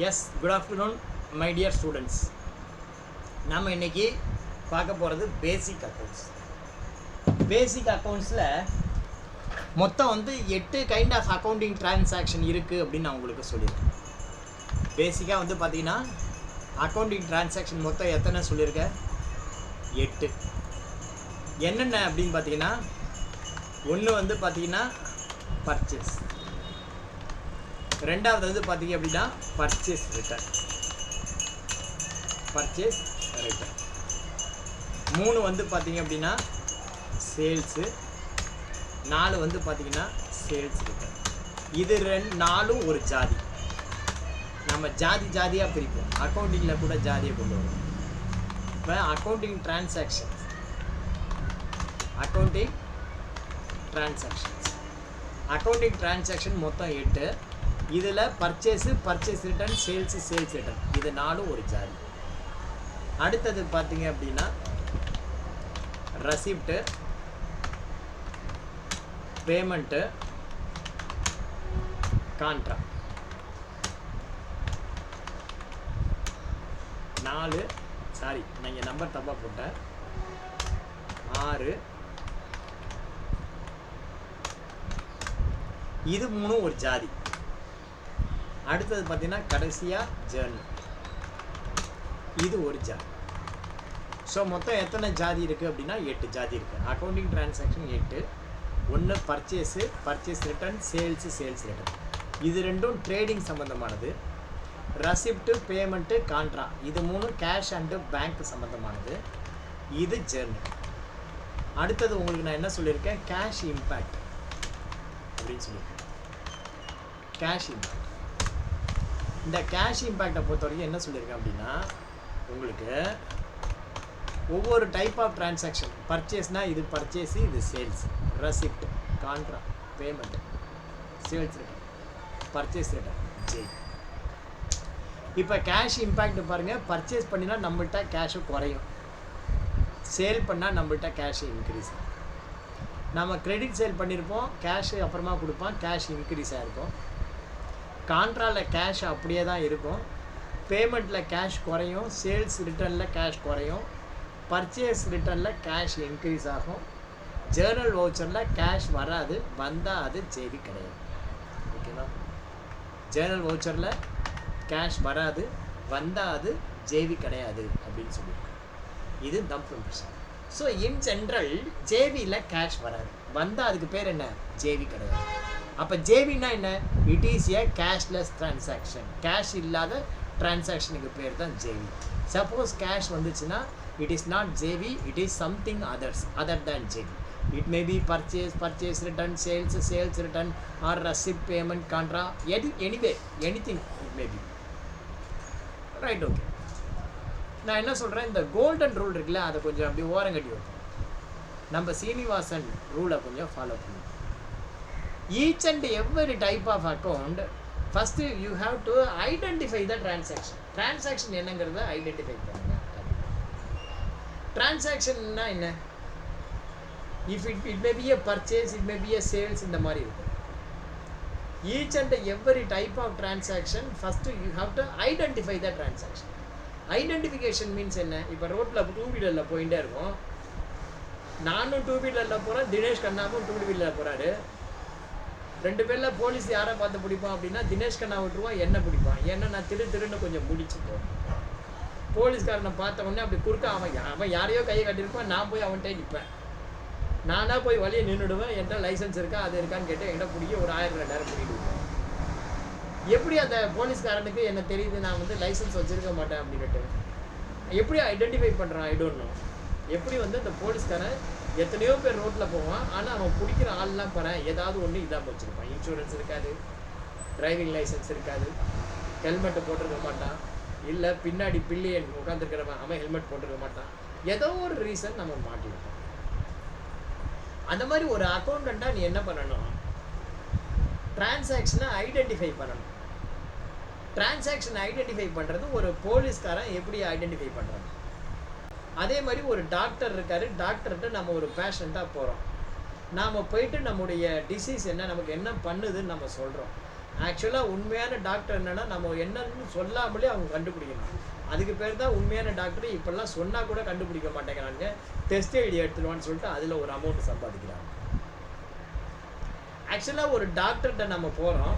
S, good afternoon my dear students. நாம் இன்றைக்கி பார்க்க போகிறது பேசிக் அக்கௌண்ட்ஸ். பேசிக் அக்கௌண்ட்ஸில் மொத்தம் 8 கைண்ட் ஆஃப் அக்கௌண்டிங் டிரான்சாக்ஷன் இருக்குது அப்படின்னு நான் உங்களுக்கு சொல்லியிருக்கேன். பேசிக்காக பார்த்தீங்கன்னா அக்கௌண்டிங் டிரான்சாக்ஷன் மொத்தம் எத்தனை சொல்லியிருக்கேன்? 8. என்னென்ன அப்படின்னு பார்த்தீங்கன்னா, ஒன்று பார்த்தீங்கன்னா பர்ச்சேஸ், ரெண்டாவது பார்த்தீங்க அப்படின்னா பர்ச்சேஸ் ரிட்டர்ன், 3 பார்த்தீங்க அப்படின்னா சேல்ஸு, 4 பார்த்தீங்கன்னா சேல்ஸ் ரிட்டர்ன். இது 4 ஒரு ஜாதி. நம்ம ஜாதியாக பிரிப்போம். அக்கௌண்டிங்கில் கூட ஜாதியை கொண்டு வரும். இப்போ அக்கௌண்டிங் டிரான்சாக்ஷன்ஸ் மொத்தம் 8. இதில் பர்ச்சேஸ் ரிட்டர்ன், சேல்ஸ் ரிட்டர்ன், இது 4 ஒரு ஜாதி. அடுத்தது பார்த்தீங்க அப்படின்னா ரெசிப்ட்டு, பேமெண்ட்டு, கான்ட்ராக்ட். 4 சாரி, நான் இங்கே நம்பர் தப்பாக போட்டேன். 6. இது 3 ஒரு ஜாதி. அடுத்தது பார்த்தீங்கன்னா கடைசியாக ஜேர்னல், இது ஒரு ஜாதி. ஸோ மொத்தம் எத்தனை ஜாதி இருக்குது அப்படின்னா 8 ஜாதி இருக்குது. Accounting transaction 8. 1 purchase return, sales return, இது 2 ட்ரேடிங் சம்மந்தமானது. ரெசிப்ட்டு, பேமெண்ட்டு, கான்ட்ராக்ட், இது 3 கேஷ் அண்டு பேங்க் சம்மந்தமானது. இது ஜேர்னல். அடுத்தது உங்களுக்கு நான் என்ன சொல்லியிருக்கேன்? கேஷ் இம்பேக்ட் அப்படின்னு சொல்லியிருக்கேன். இந்த கேஷ் இம்பேக்டை பொறுத்த வரைக்கும் என்ன சொல்லியிருக்கேன் அப்படின்னா, உங்களுக்கு ஒவ்வொரு டைப் ஆஃப் டிரான்சாக்ஷன், பர்ச்சேஸ்னால் இது பர்ச்சேஸு, இது sales, receipt, contract, payment, sales return, purchase return, Jai. இப்போ கேஷ் இம்பேக்ட் பாருங்கள். பர்ச்சேஸ் பண்ணினா நம்மள்கிட்ட கேஷு குறையும், சேல் பண்ணால் நம்மள்கிட்ட கேஷு இன்க்ரீஸ் ஆகும். நம்ம கிரெடிட் சேல் பண்ணியிருப்போம், கேஷு அப்புறமா கொடுப்போம், கேஷ் இன்க்ரீஸ் ஆகிருக்கும். கான்ட்ராவில் கேஷ் அப்படியே தான் இருக்கும். பேமெண்ட்டில் கேஷ் குறையும், சேல்ஸ் ரிட்டர்னில் கேஷ் குறையும், பர்ச்சேஸ் ரிட்டர்னில் கேஷ் இன்க்ரீஸ் ஆகும். ஜேர்னல் வவுச்சரில் கேஷ் வராது, வந்தால் அது ஜேவி கிடையாது. ஓகேவா? ஜேர்னல் வவுச்சரில் கேஷ் வராது, வந்தால் அது ஜேவி கிடையாது அப்படின்னு சொல்லியிருக்கோம். இது தம் பிரச்சனை. ஸோ இன் ஜென்ரல் ஜேவியில் கேஷ் வராது, வந்தால் அதுக்கு பேர் என்ன? ஜேவி கிடையாது. அப்போ ஜேவின்னா என்ன? It is a cashless transaction. Cash இல்லாத டிரான்சாக்ஷனுக்கு பேர் தான் ஜேவி. சப்போஸ் கேஷ் வந்துச்சுன்னா it is not JV, it is something other than JV. It may be purchase return, sales return, or receipt, payment, contra, anyway anything it may be. Right, okay. நான் என்ன சொல்கிறேன், இந்த golden rule இருக்குல்ல, அதை கொஞ்சம் அப்படி ஓரங்கட்டி வைப்போம். நம்ம சீனிவாசன் ரூலை கொஞ்சம் ஃபாலோ பண்ணுவோம். Each and every type of account, first you have to identify the transaction. Transaction என்னங்கிறத ஐடென்டிஃபை பண்ணுங்க. டிரான்சாக்ஷன்னா என்ன? If it may be a purchase, it may be a sales, இந்த மாதிரி இருக்கும். Each and every type of transaction, first you have to identify the transaction. Identification means என்ன? இப்போ ரோட்டில் 2 வீலரில் போயிட்டே இருக்கும். நானும் 2 வீலரில் போகிறேன், தினேஷ் கண்ணாவும் 2 வீலரில் போகிறாரு. 2 பேரில் போலீஸ் யாரை பார்த்து பிடிப்பான் அப்படின்னா, தினேஷ் கண்ணா விட்டுருவான், என்ன பிடிப்பான். ஏன்னா நான் திருன்னு கொஞ்சம் முடிச்சுப்போம். போலீஸ்காரனை பார்த்த உடனே அப்படி குறுக்க அவன் யாரையோ கையை கட்டியிருப்பான், நான் போய் அவன்கிட்ட நிற்பேன். நானாக போய் வழியை நின்றுடுவேன். என்கிட்ட லைசன்ஸ் இருக்கா, அது இருக்கான்னு கேட்டு என்கிட்ட பிடிக்க ஒரு 1000-2000 பிடிக்கிடுவேன். எப்படி அந்த போலீஸ்காரனுக்கு என்ன தெரியுது நான் லைசன்ஸ் வச்சுருக்க மாட்டேன் அப்படின்ட்டு? எப்படி ஐடென்டிஃபை பண்ணுறான்? I don't know. எப்படி அந்த போலீஸ்காரன் எத்தனையோ பேர் ரோட்டில் போவான், ஆனால் அவன் பிடிக்கிற ஆள்லாம் பாரு ஏதாவது ஒன்று இதாக வச்சுருப்பான். இன்சூரன்ஸ் இருக்காது, டிரைவிங் லைசன்ஸ் இருக்காது, ஹெல்மெட்டு போட்டிருக்க மாட்டான், இல்லை பின்னாடி பில்லியன் உட்காந்துருக்கிறவன் அவன் ஹெல்மெட் போட்டிருக்க மாட்டான். ஏதோ ஒரு ரீசன் நம்ம மாட்டிருப்போம். அந்த மாதிரி ஒரு அக்கௌண்டண்ட்டாக நீ என்ன பண்ணணும்? டிரான்சாக்ஷனை ஐடென்டிஃபை பண்ணணும். டிரான்சாக்ஷனை ஐடென்டிஃபை பண்ணுறது ஒரு போலீஸ்காரன் எப்படி ஐடென்டிஃபை பண்ணுறாங்க. அதே மாதிரி ஒரு டாக்டர் இருக்கார், டாக்டர்கிட்ட நம்ம ஒரு பேஷண்ட்டாக போகிறோம். நாம் போயிட்டு நம்முடைய டிசீஸ் என்ன, நமக்கு என்ன பண்ணுதுன்னு நம்ம சொல்கிறோம். ஆக்சுவலாக உண்மையான டாக்டர் என்னன்னா நம்ம என்னன்னு சொல்லாமலே அவங்க கண்டுபிடிக்கணும். அதுக்கு பேர் தான் உண்மையான டாக்டர். இப்பெல்லாம் சொன்னால் கூட கண்டுபிடிக்க மாட்டேங்கிறாங்க. டெஸ்ட் ஐடி எடுத்துடுவான்னு சொல்லிட்டு அதில் ஒரு அமௌண்ட் சம்பாதிக்கிறாங்க. ஆக்சுவலாக ஒரு டாக்டர்கிட்ட நம்ம போகிறோம்.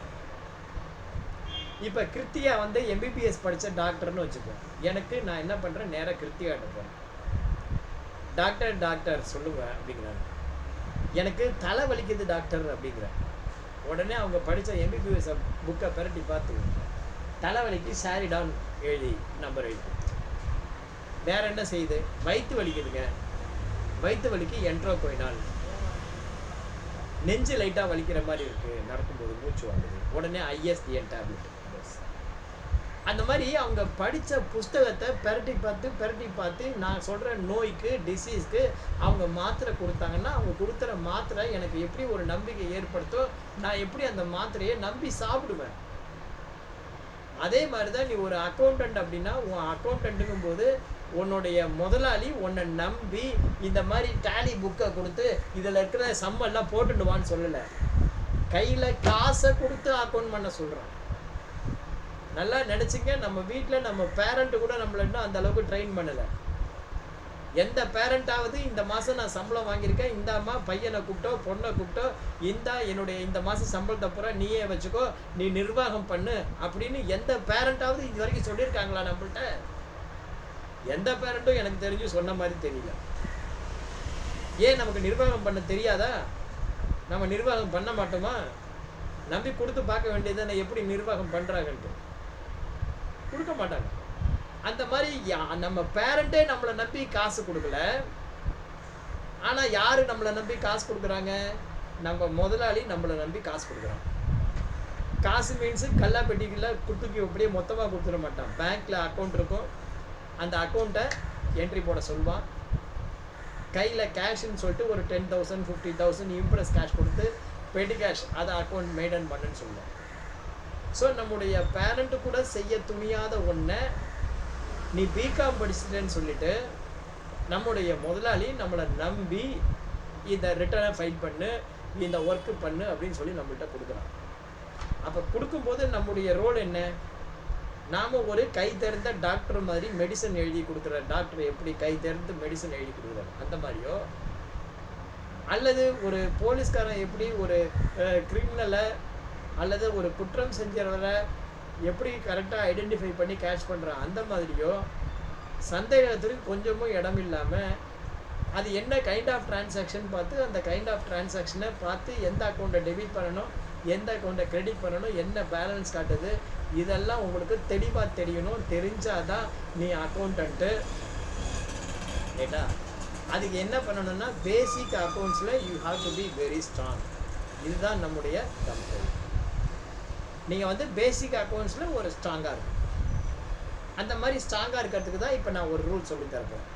இப்போ கிருத்தியா வந்து எம்பிபிஎஸ் படித்த டாக்டர்னு வச்சுப்போம். எனக்கு நான் என்ன பண்ணுறேன், நேராக கிருத்தியாட்ட போகிறேன். டாக்டர் சொல்லுவேன் அப்படிங்கிறாங்க. எனக்கு தலை வலிக்குது டாக்டர் அப்படிங்கிறேன். உடனே அவங்க படித்த எம்பிபிஎஸ் புக்கை பெரட்டி பார்த்து தலைவலிக்கு சாரி டவுன் எழுதி நம்பர் எழுதி. வேற என்ன செய்யுது, வயிற்று வலிக்குதுங்க, வயிற்று வலிக்கு என்ட்ரோகோயினால். நெஞ்சு லைட்டாக வலிக்கிற மாதிரி இருக்குது, நடக்கும்போது மூச்சு வாங்குது, உடனே ஐஎஸ்டிஎன் டேப்லெட். அந்த மாதிரி அவங்க படித்த புஸ்தகத்தை பெரட்டி பார்த்து நான் சொல்கிற நோய்க்கு டிசீஸ்க்கு அவங்க மாத்திரை கொடுத்தாங்கன்னா அவங்க கொடுக்குற மாத்திரை எனக்கு எப்படி ஒரு நம்பிக்கை ஏற்படுத்தோ நான் எப்படி அந்த மாத்திரையை நம்பி சாப்பிடுவேன். அதே மாதிரி தான் நீ ஒரு அக்கௌண்டன்ட் அப்படின்னா உன் அக்கௌண்டன்ட்டுங்கும் போது உன்னுடைய முதலாளி உன்னை நம்பி இந்த மாதிரி டேலி புக்கை கொடுத்து இதில் இருக்கிற சம்மெல்லாம் போட்டுடுவான்னு சொல்லலை, கையில் காசை கொடுத்து அக்கௌண்ட் பண்ண சொல்கிறான். நல்லா நினச்சிங்க, நம்ம வீட்டில் நம்ம பேரண்ட்டு கூட நம்மள இன்னும் அந்த அளவுக்கு ட்ரெயின் பண்ணலை. எந்த பேரண்ட்டாவது இந்த மாதம் நான் சம்பளம் வாங்கியிருக்கேன், இந்த அம்மா பையனை கூப்பிட்டோ பொண்ணை கூப்பிட்டோ என்னுடைய இந்த மாதம் சம்பளத்தை பூரா நீயே வச்சுக்கோ, நீ நிர்வாகம் பண்ணு அப்படின்னு எந்த பேரண்ட்டாவது இது வரைக்கும் சொல்லியிருக்காங்களா நம்மள்கிட்ட? எந்த பேரண்ட்டும் எனக்கு தெரிஞ்சு சொன்ன மாதிரி தெரியல. ஏன் நமக்கு நிர்வாகம் பண்ண தெரியாதா? நம்ம நிர்வாகம் பண்ண மாட்டோமா? நம்பி கொடுத்து பார்க்க வேண்டியதானே எப்படி நிர்வாகம் பண்ணுறாங்கன்ட்டு. கொடுக்க மாட்டாங்க. அந்த மாதிரி நம்ம பேரண்ட்டே நம்மளை நம்பி காசு கொடுக்கல. ஆனால் யார் நம்மளை நம்பி காசு கொடுக்குறாங்க? நம்ம முதலாளி நம்மளை நம்பி காசு கொடுக்குறாங்க. காசு மீன்ஸு கல்லாப்பெட்டிக்குள்ள குட்டுக்கு அப்படியே மொத்தமாக கொடுத்துட மாட்டான். பேங்க்கில் அக்கௌண்ட் இருக்கும், அந்த அக்கௌண்ட்டை என்ட்ரி போட சொல்லுவான். கையில் கேஷ்ன்னு சொல்லிட்டு ஒரு 10,000 50,000 இம்ப்ரெஸ் கேஷ் கொடுத்து பெட்டி கேஷ் அதை அக்கௌண்ட் மெயின்டைன் பண்ணுன்னு சொல்லுவான். ஸோ நம்முடைய பேரண்ட்டு கூட செய்ய துணியாத ஒன்றை நீ பிகாம் படிச்சுட்டேன்னு சொல்லிட்டு நம்முடைய முதலாளி நம்மளை நம்பி இந்த ரிட்டர்னை ஃபைல் பண்ணு, இந்த ஒர்க்கு பண்ணு அப்படின்னு சொல்லி நம்மள்கிட்ட கொடுக்குறான். அப்போ கொடுக்கும்போது நம்முடைய ரோல் என்ன? நாம் ஒரு கை தெரிந்த டாக்டர் மாதிரி மெடிசன் எழுதி கொடுக்குற டாக்டர் எப்படி கை தெரிந்து மெடிசன் எழுதி கொடுக்குறாரு அந்த மாதிரியோ, அல்லது ஒரு போலீஸ்காரன் எப்படி ஒரு கிரிமினலை அல்லது ஒரு குற்றம் செஞ்சவரை எப்படி கரெக்டாக ஐடென்டிஃபை பண்ணி கேட்ச் பண்ணுறான் அந்த மாதிரியோ சந்தேகத்துக்கு கொஞ்சமும் இடம் இல்லாமல் அது என்ன கைண்ட் ஆஃப் டிரான்சாக்ஷன் பார்த்து அந்த கைண்ட் ஆஃப் டிரான்சாக்ஷனை பார்த்து எந்த அக்கௌண்ட்டை டெபிட் பண்ணணும், எந்த அக்கௌண்ட்டை கிரெடிட் பண்ணணும், என்ன பேலன்ஸ் காட்டுது, இதெல்லாம் உங்களுக்கு தெளிவாக தெரியணும். தெரிஞ்சாதான் நீ அக்கௌண்டன்ட்டு. ரைட்டா? அதுக்கு என்ன பண்ணணும்னா பேசிக் அக்கௌண்ட்ஸில் you have to be very strong. இதுதான் நம்முடைய கம்பெனி. நீங்கள் வந்து பேசிக் அக்கௌண்ட்ஸில் ஒரு ஸ்ட்ராங்காக இருக்கும். அந்த மாதிரி ஸ்ட்ராங்காக இருக்கிறதுக்கு தான் இப்போ நான் ஒரு ரூல் சொல்லி தரப்போம்.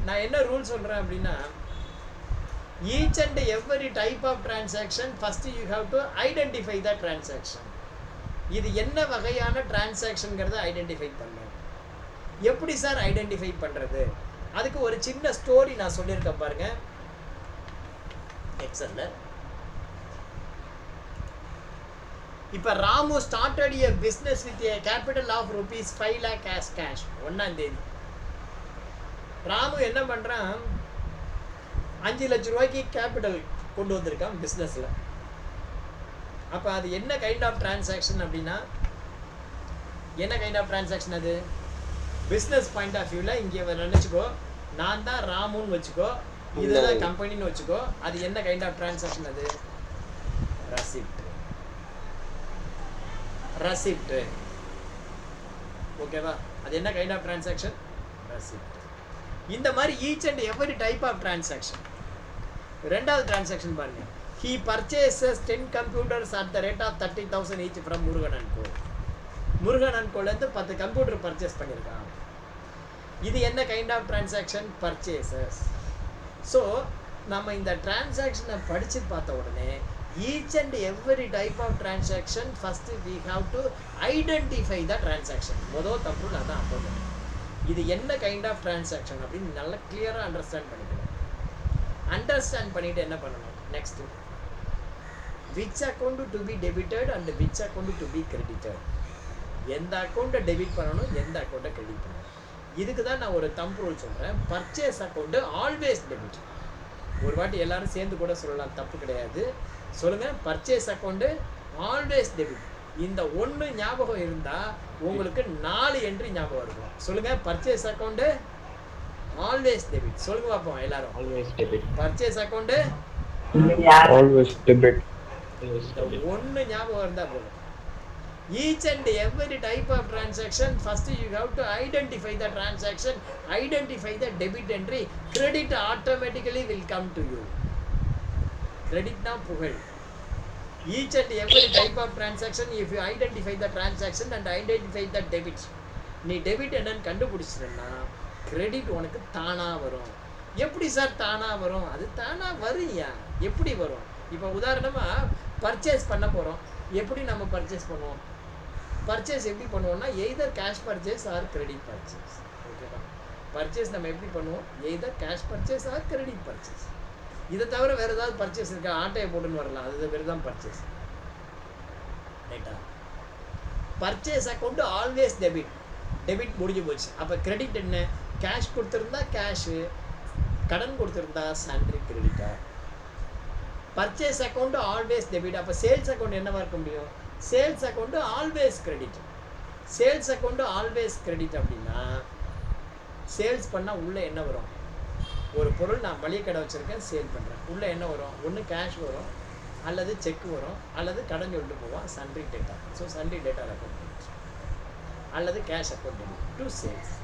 நான் என்ன ரூல் சொல்கிறேன் அப்படின்னா, each and every type of transaction first you have to identify the transaction. இது என்ன வகையான டிரான்சாக்ஷனுங்கிறத ஐடென்டிஃபை பண்ணணும். எப்படி சார் ஐடென்டிஃபை பண்ணுறது? அதுக்கு ஒரு சின்ன ஸ்டோரி நான் சொல்லியிருக்கேன் பாருங்க எக்ஸல்ல. இப்போ Ramu started a business with a capital of rupees 5 lakh as cash. 1ஆம் தேதி ராமு என்ன பண்ணுறான், 5 லட்ச ரூபாய்க்கு கேபிட்டல் கொண்டு வந்திருக்கான் பிஸ்னஸில். அப்போ அது என்ன கைண்ட் ஆஃப் டிரான்சாக்ஷன் அப்படின்னா, என்ன கைண்ட் ஆஃப் டிரான்சாக்ஷன் அது? பிஸ்னஸ் பாயிண்ட் ஆஃப் வியூவில் இங்கே நினச்சிக்கோ, நான் தான் ராமுன்னு வச்சுக்கோ, இதுதான் கம்பெனின்னு வச்சுக்கோ. அது என்ன கைண்ட் ஆஃப் டிரான்சாக்ஷன்? அது ரசிப்ட். ரசிப்ட். ஓகேவா? அது என்ன கைண்ட் ஆஃப் டிரான்சாக்ஷன்? ரசிப்ட். இந்த மாதிரி each and every type of transaction. ரெண்டாவது டிரான்சாக்ஷன் பாருங்க. He purchases 10 computers at the rate of 30,000 each from Murugan & Co. Murugan & Co-லேருந்து 10 கம்ப்யூட்டர் பர்ச்சேஸ் பண்ணியிருக்கான். இது என்ன kind of transaction? Purchases. So நம்ம இந்த டிரான்சாக்ஷனை படித்து பார்த்த உடனே each and every type of transaction first we have to identify the transaction. மொதல் தப்பு நான் தான் அப்போ இது என்ன கைண்ட் ஆஃப் டிரான்சாக்ஷன் அப்படின்னு நல்லா கிளியராக அண்டர்ஸ்டாண்ட் பண்ணிக்கணும். அண்டர்ஸ்டாண்ட் பண்ணிவிட்டு என்ன பண்ணணும்? Next which account to be debited and which account to be credited. எந்த அக்கௌண்ட்டை டெபிட் பண்ணணும், எந்த அக்கௌண்ட்டை கிரெடிட் பண்ணணும். இதுக்கு தான் நான் ஒரு தம்ப் ரூல் சொல்கிறேன். Purchase account always debit. ஒரு வாட்டி எல்லாரும் சேர்ந்து கூட சொல்லலாம், தப்பு கிடையாது. சொல்லுங்கள், பர்ச்சேஸ் அக்கௌண்ட்டு ஆல்வேஸ் டெபிட். இந்த ஒன்று ஞாபகம் இருந்தால் உங்களுக்கு 4 என்ட்ரி ஞாபகம் இருக்கும். சொல்லுங்கள், பர்ச்சேஸ் அக்கௌண்ட்டு ஆல்வேஸ் டெபிட். சொல்லுங்க பார்ப்போம் எல்லாரும். Always debit. Purchase account always debit. ஒன்று ஞாபகம் இருந்தால் போதும். Each and every type of transaction, first you have to identify the transaction, identify the debit entry. Credit automatically will come to you. Credit na pugal. Each and every type of transaction, if you identify the transaction and identify the debit, நீ debit என்னன்னு கண்டுபிடிச்சிட்டேன்னா credit உனக்கு தானாக வரும். எப்படி sir தானாக வரும்? அது தானாக வரும்யா. எப்படி வரும்? இப்போ உதாரணமாக பர்ச்சேஸ் பண்ண போகிறோம். எப்படி நம்ம பர்ச்சேஸ் பண்ணுவோம்? பர்ச்சேஸ் எப்படி பண்ணுவோம்னா either cash purchase or credit purchase. ஓகேவா? பர்ச்சேஸ் நம்ம எப்படி பண்ணுவோம்? Either cash purchase or credit purchase. இதை தவிர வேறு ஏதாவது பர்ச்சேஸ் இருக்கா? ஆட்டையை போட்டுன்னு வரலாம், அது வேறு தான் பர்ச்சேஸ். ரைட்டா? Purchase account always debit. Debit முடிஞ்சு போச்சு. அப்போ கிரெடிட் என்ன? கேஷ் கொடுத்துருந்தா கேஷு, கடன் கொடுத்துருந்தா சாலரி கிரெடிட்டா. Purchase account always debit. அப்போ சேல்ஸ் அக்கௌண்ட் என்னவா இருக்க முடியும்? Sales account always credit. Sales account always credit அப்படின்னா சேல்ஸ் பண்ணால் உள்ளே என்ன வரும்? ஒரு பொருள் நான் மளிகை கடை வச்சுருக்கேன், சேல் பண்ணுறேன். உள்ளே என்ன வரும்? ஒன்று கேஷ் வரும், அல்லது செக் வரும், அல்லது கடன் சொல்லிட்டு போவான் sundry debtor. So sundry debtor account அல்லது cash account debit to sales.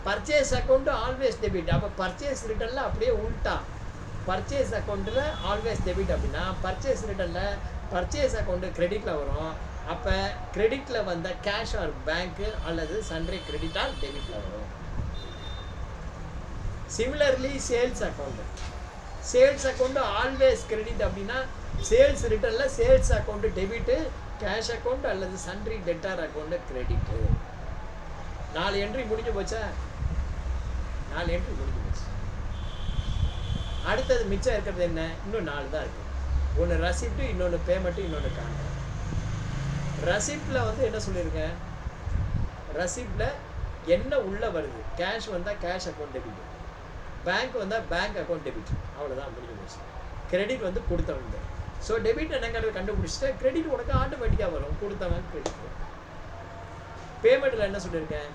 Purchase account always debit. அப்போ பர்ச்சேஸ் ரிட்டர்னில் அப்படியே உள்டா. பர்ச்சேஸ் அக்கௌண்ட்டில் ஆல்வேஸ் டெபிட் அப்படின்னா பர்ச்சேஸ் ரிட்டர்னில் பர்ச்சேஸ் அக்கௌண்ட்டு கிரெடிட்டில் வரும். அப்போ கிரெடிட்டில் வந்த கேஷ் ஆர் பேங்க்கு அல்லது சன்ட்ரி கிரெடிட் ஆர் டெபிட்டில் வரும். Similarly sales account. Sales account always credit அப்படின்னா சேல்ஸ் ரிட்டர்னில் sales account debit, cash account அல்லது sundry debtor account credit. 4 entry முடிஞ்சு போச்சா? 4 என்ட்ரி முடிஞ்சு போச்சு. அடுத்தது மிச்சம் இருக்கிறது என்ன? இன்னும் 4 தான் இருக்குது. ஒன்று ரசிப்ட்டு, இன்னொன்று பேமெண்ட்டு, இன்னொன்று கான்ட்ராக்ட். ரசிப்டில் வந்து என்ன சொல்லியிருக்கேன்? ரசிப்டில் என்ன உள்ளே வருது? கேஷ் வந்தால் கேஷ் அக்கௌண்ட் டெபிட், பேங்க் வந்தால் பேங்க் அக்கௌண்ட் டெபிட். அவ்வளோதான், முடிஞ்சு போச்சு. கிரெடிட் வந்து கொடுத்தவங்க. ஸோ டெபிட் என்னங்கிறத கண்டுபிடிச்சிட்டு கிரெடிட் உனக்கு ஆட்டோமேட்டிக்காக வரும். கொடுத்தவங்க கிரெடிட். பேமெண்ட்டில் என்ன சொல்லியிருக்கேன்?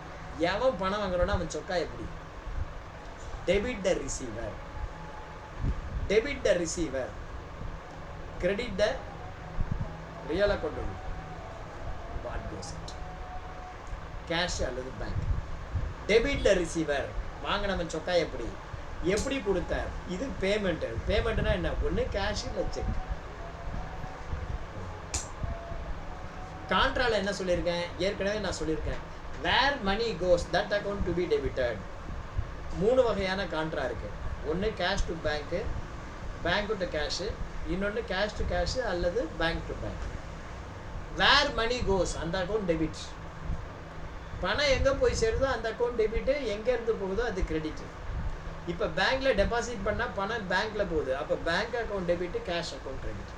எவன் பணம் வாங்குறோன்னா அவன் சொக்கா எப்படி? Debit the receiver. Debit the receiver, credit the real account. What goes it? Cash அல்லது bank. Debit the receiver. வாங்கினவன் சொக்கா எப்படி? எப்படி கொடுத்தார்? இது பேமெண்ட். பேமெண்ட்னா என்ன? ஒன்று கேஷ் இல்லை செக். கான்ட்ரால என்ன சொல்லியிருக்கேன்? ஏற்கனவே நான் சொல்லியிருக்கேன். Where money goes that account to be debited. 3 வகையான கான்ட்ரா இருக்கு. ஒன்று cash to bank, bank to cash, இன்னொன்று கேஷ் டு கேஷு அல்லது bank to bank. Where money goes அந்த அக்கௌண்ட் டெபிட். பணம் எங்கே போய் சேருதோ அந்த அக்கௌண்ட் டெபிட்டு, எங்கேருந்து போகுதோ அது கிரெடிட். இப்போ பேங்க்கில் டெபாசிட் பண்ணால் பணம் பேங்க்கில் போகுது, அப்போ bank account debit, cash account credit.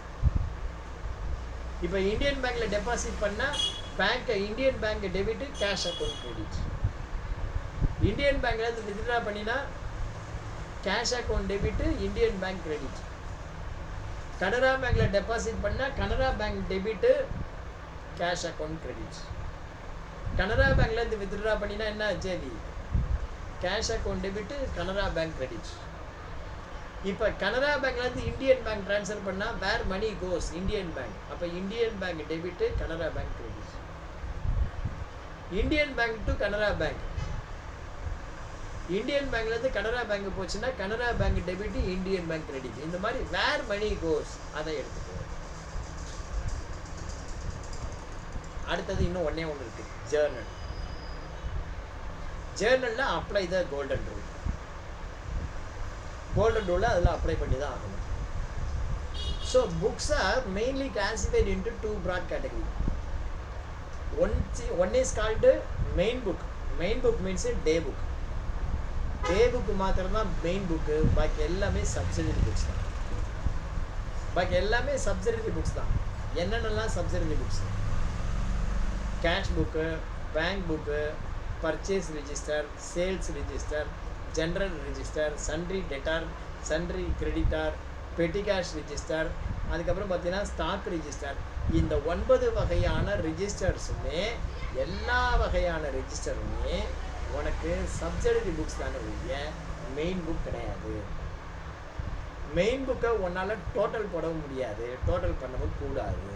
இப்போ இந்தியன் பேங்க்கில் டெபாசிட் பண்ணால் Indian bank debit, cash account credit. Indian பேங்க்லேருந்து வித்ட்ரா பண்ணினா cash account debit, Indian bank credit. Canara பேங்க்கில் டெபாசிட் பண்ணால் Canara bank debit, cash account credit. Canara பேங்க்லேருந்து வித்ட்ரா பண்ணினா என்ன ஆச்சு? Cash account debit, Canara bank credit. இப்போ கனரா பேங்க்லேருந்து இந்தியன் பேங்க் ட்ரான்ஸ்ஃபர் பண்ணால் where money goes Indian bank. அப்போ Indian bank debit, Canara bank credit. Indian bank to Canara bank. Indian பேங்க்லேருந்து கனரா பேங்க் போச்சுன்னா Canara bank debit, Indian bank credit. இந்த மாதிரி வேர் மணி கோஸ் அதை எடுத்துக்கோ. அடுத்தது இன்னும் ஒன்று இருக்குது, ஜேர்னல். ஜேர்னலில் apply the golden rule. Golden ரூலை அதில் அப்ளை பண்ணி தான் ஆகணும். So books are mainly classified into 2 broad category. One is called main book. Main book means day book. Day book மாத்திரம் தான் மெயின் புக்கு, பாக்கி எல்லாமே சப்சிடரி புக்ஸ் தான். பாக்கி எல்லாமே சப்சிடரி புக்ஸ் தான். என்னென்னலாம் subsidiary books? Cash book, bank book, purchase register, sales register, general register, sundry debtor, sundry creditor, பெட்டி கேஷ் ரிஜிஸ்டர், அதுக்கப்புறம் பார்த்தீங்கன்னா ஸ்டாக் ரிஜிஸ்டர். இந்த 9 வகையான ரிஜிஸ்டர்ஸுமே எல்லா வகையான ரிஜிஸ்டருமே உனக்கு சப்சிடரி புக்ஸ் தானே ஒழிய மெயின் புக் கிடையாது. மெயின் புக்கை உன்னால் டோட்டல் போடவும் முடியாது, டோட்டல் பண்ணவும் கூடாது.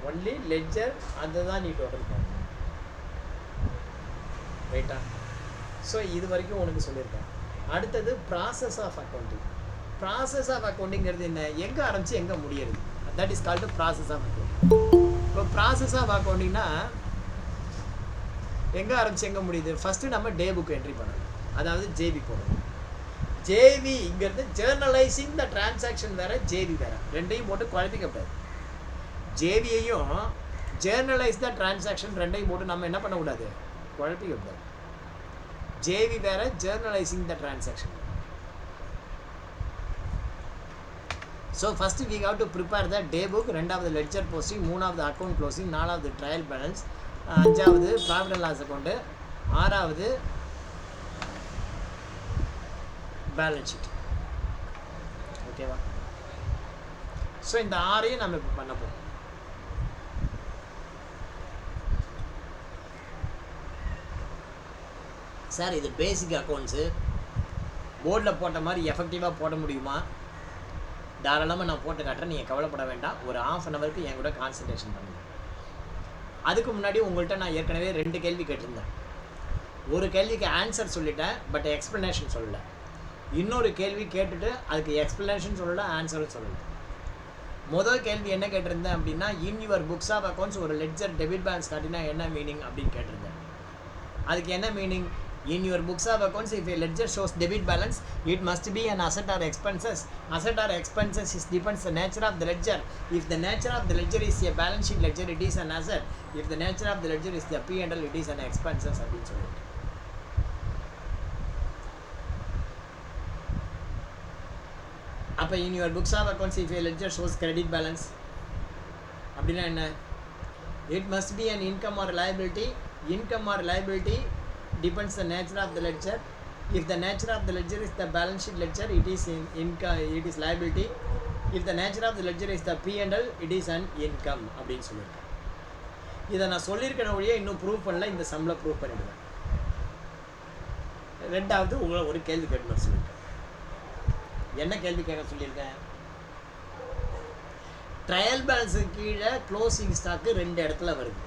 ஒன்லி லெட்ஜர் அதை தான் நீ டோட்டல் பண்ணணும். ரைட்டா? ஸோ இது வரைக்கும் உனக்கு சொல்லியிருக்கேன். அடுத்தது process of accounting. Process of அக்கௌண்டிங்கிறது என்ன? எங்கே ஆரம்பித்து எங்கே முடியறது? That is called process of accounting. இப்போ ப்ராசஸ் ஆஃப் அக்கௌண்டிங்னா எங்கே ஆரம்பித்து எங்கே முடியுது? ஃபஸ்ட்டு நம்ம டே புக் என்ட்ரி பண்ணணும், அதாவது ஜேபி போடணும். ஜேவிங்கிறது ஜேர்னலைசிங் த டிரான்சாக்ஷன் வேறு, ஜேவி வேறு, ரெண்டையும் போட்டு குழப்பிக்கப்படாது. ஜேவியையும் ஜேர்னலைஸ் த டிரான்சாக்ஷன் ரெண்டையும் போட்டு நம்ம என்ன பண்ணக்கூடாது? குழப்பிக்கப்படாது. ஜேவி வேறு, journalising the transaction. So first we have to prepare the day book, ரெண்டாவது லெட்ஜர் போஸ்டிங், மூணாவது அக்கௌண்ட் க்ளோசிங், நாலாவது ட்ரையல் பேலன்ஸ், அஞ்சாவது ப்ராஃபிட் அண்ட் லாஸ் அக்கௌண்ட்டு, ஆறாவது பேலன்ஸ் ஷீட். ஓகேவா? ஸோ இந்த 6ஐயும் நம்ம இப்போ பண்ண போகிறோம். சார் இது பேசிக் அக்கௌண்ட்ஸு, போர்டில் போட்ட மாதிரி எஃபெக்டிவாக போட முடியுமா? தாராளமாக நான் போட்டு காட்டுறேன், நீங்கள் கவலைப்பட வேண்டாம். ஒரு 1/2 hour என் கூட கான்சன்ட்ரேஷன் பண்ணுங்கள். அதுக்கு முன்னாடி உங்கள்கிட்ட நான் ஏற்கனவே 2 கேள்வி கேட்டிருந்தேன். ஒரு கேள்விக்கு ஆன்சர் சொல்லிட்டேன், பட் எக்ஸ்ப்ளனேஷன் சொல்லலை. இன்னொரு கேள்வி கேட்டுட்டு அதுக்கு எக்ஸ்ப்ளனேஷன் சொல்லலை, ஆன்சரும் சொல்லலை. முதல் கேள்வி என்ன கேட்டிருந்தேன் அப்படின்னா, in your books of accounts ஒரு லெட்ஜர் டெபிட் பேலன்ஸ் காட்டினா என்ன மீனிங் அப்படின்னு கேட்டிருந்தேன். அதுக்கு என்ன meaning? In your books of accounts, if a ledger shows debit balance, it must be an asset or expenses. Asset or expenses is depends the nature of the ledger. If the nature of the ledger is a balance sheet ledger, it is an asset. If the nature of the ledger is the P&L, it is an expenses. அப்படின்னு சொல்லிட்டு அப்போ in your books of accounts, if a ledger shows credit balance அப்படின்னா என்ன? It must be an income or liability. Income or liability depends the nature of the ledger. If the nature of the ledger is the balance sheet ledger, it is income, it is liability. If the nature of the ledger is the P&L, it is an income அப்படின்னு சொல்லியிருக்கேன். இதை நான் சொல்லியிருக்கேன் ஒழிய இன்னும் prove பண்ணல. இந்த சம்மில் ப்ரூவ் பண்ணிவிடுவேன். ரெண்டாவது உங்களை ஒரு கேள்வி கேட்கணும்னு சொல்லியிருக்கேன். என்ன கேள்வி கேட்க சொல்லியிருக்கேன்? ட்ரையல் பேலன்ஸுக்கு கீழே க்ளோசிங் ஸ்டாக்கு 2 இடத்துல வருது.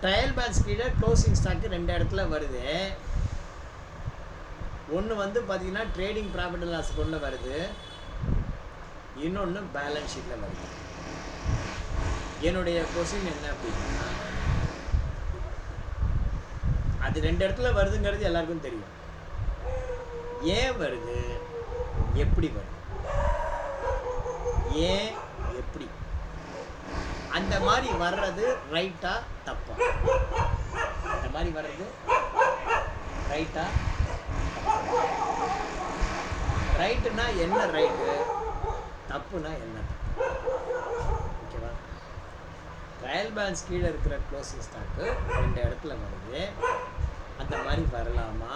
ட்ரையல் பேலன்ஸ் கீழே க்ளோசிங் ஸ்டாக்கு 2 இடத்துல வருது. ஒன்று வந்து பார்த்தீங்கன்னா ட்ரேடிங் ப்ராஃபிட் அண்ட் லாஸ் அக்கௌண்ட்டில் வருது, இன்னொன்று பேலன்ஸ் ஷீட்டில் வருது. என்னுடைய கொஸ்டின் என்ன அப்படின்னா, அது 2 இடத்துல வருதுங்கிறது எல்லாருக்கும் தெரியும். ஏன் வருது, எப்படி வருது, ஏன் எப்படி, அந்த மாதிரி வர்றது ரைட்டா தப்பா? அந்த மாதிரி வர்றது ரைட்டா? ரைட்டுனா என்ன ரைட்டு, தப்புனா என்ன தப்பு? ஓகேவா? ட்ரையல் பேலன்ஸ் கீழே இருக்கிற க்ளோசிங் ஸ்டாக்கு 2 இடத்துல வருது. அந்த மாதிரி வரலாமா?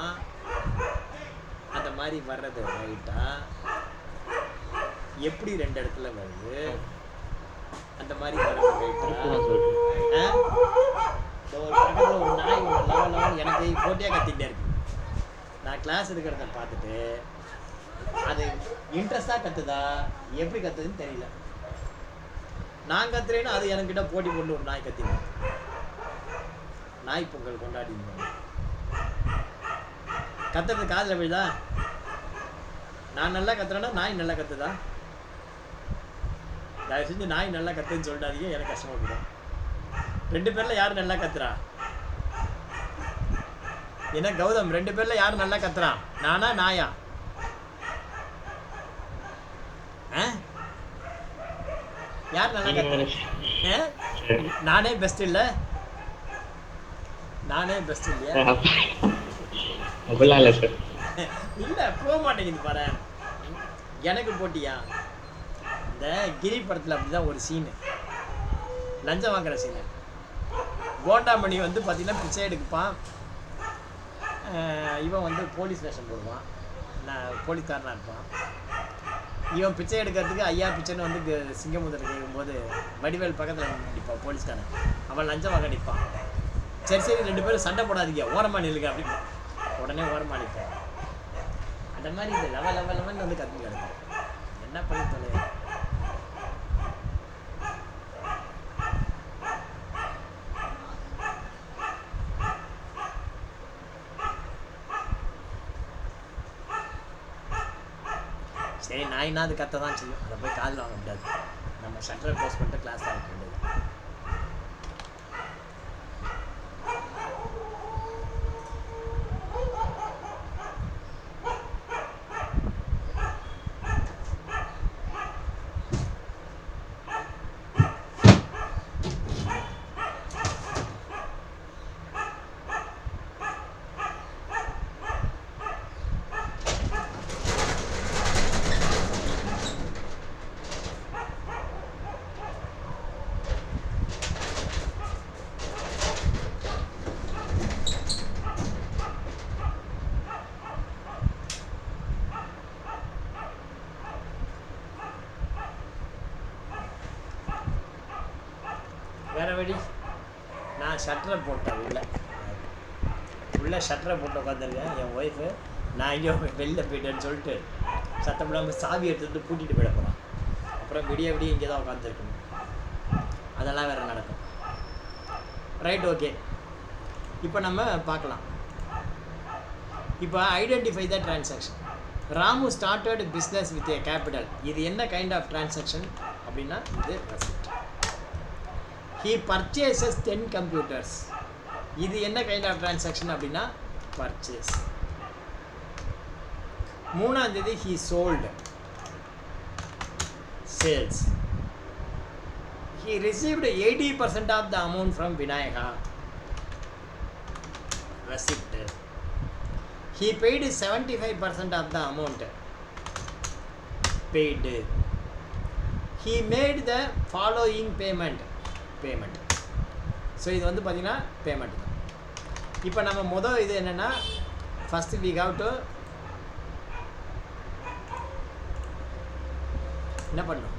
அந்த மாதிரி வர்றது ரைட்டா? எப்படி 2 இடத்துல வருது? அந்த மாதிரி வர்றது ரைட்டா? ஒரு பக்கத்தில் ஒரு நாய் லெவல் எனக்கு போட்டியாக கத்திகிட்டே இருக்கு. நான் கிளாஸ் எடுக்கிறத பார்த்துட்டு அது இன்ட்ரெஸ்டாக கற்றுதா, எப்படி கற்றுதுன்னு தெரியல. நான் கத்துறேன்னு அது என்கிட்ட போட்டி போட்டு ஒரு நாய் கத்திங்க. நாய் பொங்கல் கொண்டாடிங்க. கத்துறது காதில் விழுதா? நான் நல்லா கத்துறேன்னா நாய் நல்லா கத்துதா? தயவு செஞ்சு நாய் நல்லா கத்துன்னு சொல்லிட்டாதீங்க, எனக்கு கஷ்டமா போயிடும். 2 பேர்ல யார் நல்லா கத்துறா? என்ன கௌதம், 2 பேர்ல யார் நல்லா கத்துறா? நானா நாயா? யார் நல்லா கத்துறா? நானே பெஸ்ட் இல்ல? நானே பெஸ்ட் இல்லையா? இல்ல போக மாட்டேங்குது பாரு. எனக்கு போட்டியா? இந்த கிரி படத்தில் அப்படிதான் ஒரு சீனு, லஞ்சம் வாங்குற சீனு. கோண்டாமணி வந்து பார்த்தீங்கன்னா பிச்சை எடுப்பான். இவன் வந்து போலீஸ் வேஷம் போடுவான், நான் போலீஸ்காரனாக இருப்பான். இவன் பிச்சை எடுக்கிறதுக்கு ஐயா பிச்சைன்னு வந்து சிங்கமுதல் கேட்கும்போது வடிவேல் பக்கத்தில் நிற்பான் போலீஸ்காரன். அவன் லஞ்சம் வாங்க நிற்பான். சரி சரி 2 பேரும் சண்டை போடாதீங்க, ஓரமாக நில்லுங்க அப்படின்னு. உடனே ஓரமாக நிற்பான். அந்த மாதிரி இது லெவன் வந்து கற்றுக்க இருக்கும். என்ன பண்ணி தொலை. சரி நாயினா அது கத்த தான் செய்யும், அதை போய் காதில் வாங்க முடியாது. நம்ம ஷட்டரை க்ளோஸ் பண்ணிட்டு கிளாஸ் ஆகிக்க வேண்டியது. வேறு வழி, நான் ஷட்டரை போட்டேன். உள்ளே ஷட்டரை போட்டு உட்காந்துருக்கேன். என் ஒய்ஃபு நான் எங்கேயோ வெளியில் போயிட்டேன்னு சொல்லிட்டு சத்தம் இல்லாமல் சாவி எடுத்துகிட்டு கூட்டிகிட்டு போயிட போகிறான். அப்புறம் விடிய இங்கே தான் உட்காந்துருக்கணும். அதெல்லாம் வேறு நடக்கும். Right, okay. இப்போ நம்ம பார்க்கலாம். இப்போ identify the transaction. Ramu started business with a capital. இது என்ன கைண்ட் ஆஃப் டிரான்சாக்ஷன் அப்படின்னா இது ரெசிப்ட். He purchases 10 computers. இது என்ன கைண்ட் ஆஃப் டிரான்சாக்ஷன் அப்படின்னா பர்ச்சேஸ். 3ஆம் தேதி he sold, sales. He received 80% of the amount from Vinayaka, receipt. He paid 75% of the amount, paid. He made the following payment. So இது வந்து பார்த்தீங்கன்னா payment தான். இப்போ நம்ம மொதல் இது என்னென்னா, ஃபஸ்ட்டு வி ஹாவ் டு என்ன பண்ணணும்.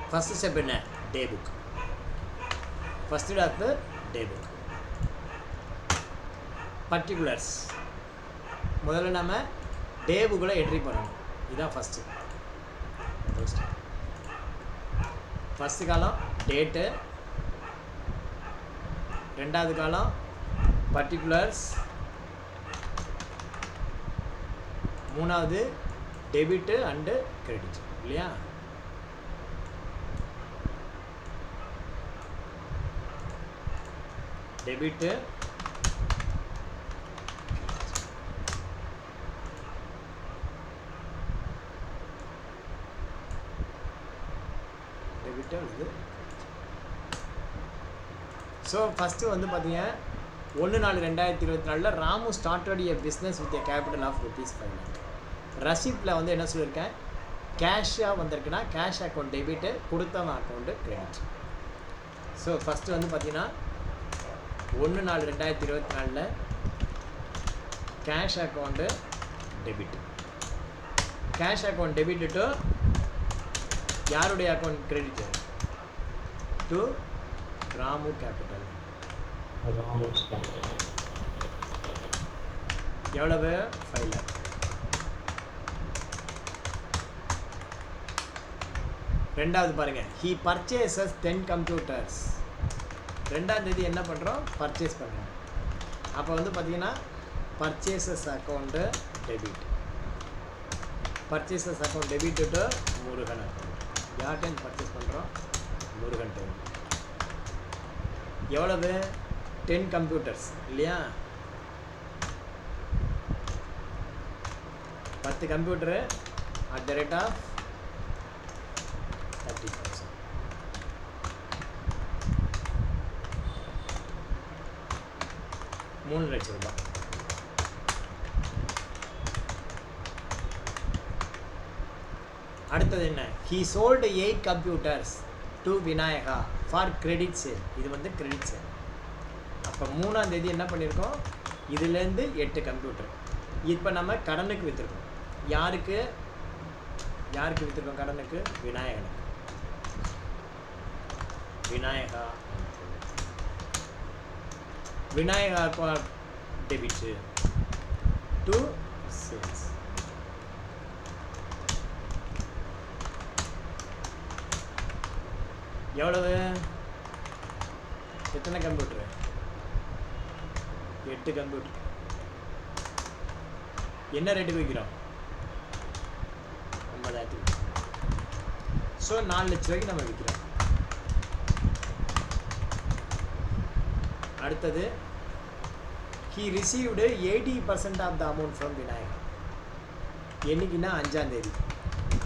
ஃபஸ்ட்டு ஸ்டெப் என்ன, டே புக். ஃபஸ்ட்டு டாக்கு டே புக். பர்டிகுலர்ஸ் முதல்ல நம்ம டே புக்கில் என்ட்ரி பண்ணணும். இதுதான் ஃபஸ்ட்டு காலம் டேட்டு, 2வது காலம் பர்டிகுலர்ஸ், 3வது டெபிட்டு அண்டு கிரெடிட் இல்லையா. டெபிட்டு, ஸோ ஃபஸ்ட்டு வந்து பார்த்தீங்க 1/4/2024 Ramu started a business with a capital of ₹5 lakh. ரசிப்டில் வந்து என்ன சொல்லியிருக்கேன், கேஷாக வந்திருக்குன்னா கேஷ் அக்கௌண்ட் டெபிட்டு, கொடுத்தவன் அக்கௌண்ட்டு கிரெடிட். ஸோ ஃபஸ்ட்டு வந்து பார்த்தீங்கன்னா 1/4/2024 cash account debit. Cash account debit to யாருடைய account credit, to Ramu capital. எவ்வளவு, 5 lakh. ரெண்டாவது பாருங்க, he purchases 10 computers. 2ஆம் தேதி என்ன பண்ணுறோம், பர்ச்சேஸ் பண்ணுறோம். அப்போ வந்து பார்த்தீங்கன்னா purchases account debit. Purchases account debit to Murugan account. யார்கிட்ட பர்ச்சேஸ் பண்ணுறோம், முருகன் டைம். எவ்வளவு, 10 computers இல்லையா. 10 computer at the rate of 30,000. 3 லட்சம் ரூபாய். அடுத்தது என்ன, he sold 8 computers to Vinayaka for credit sale. இது வந்து கிரெடிட் சேல். அப்போ 3ஆம் தேதி என்ன பண்ணியிருக்கோம், இதுலேருந்து 8 கம்ப்யூட்டர். இப்போ நம்ம கடனுக்கு விற்றுருக்கோம். யாருக்கு விற்றுருக்கோம் கடனுக்கு, விநாயகனுக்கு. Vinayaka debit to sales. எவ்வளவு, எத்தனை கம்ப்யூட்டர், 8 கம்ப்யூட்டர். என்ன ரேட்டுக்கு விற்கிறோம், 50,000. ஸோ 4 லட்ச ரூபாய்க்கு நம்ம விற்கிறோம். அடுத்தது he received 80% of the amount from Vinayaka. என்னைக்குன்னா 5ஆம் தேதி.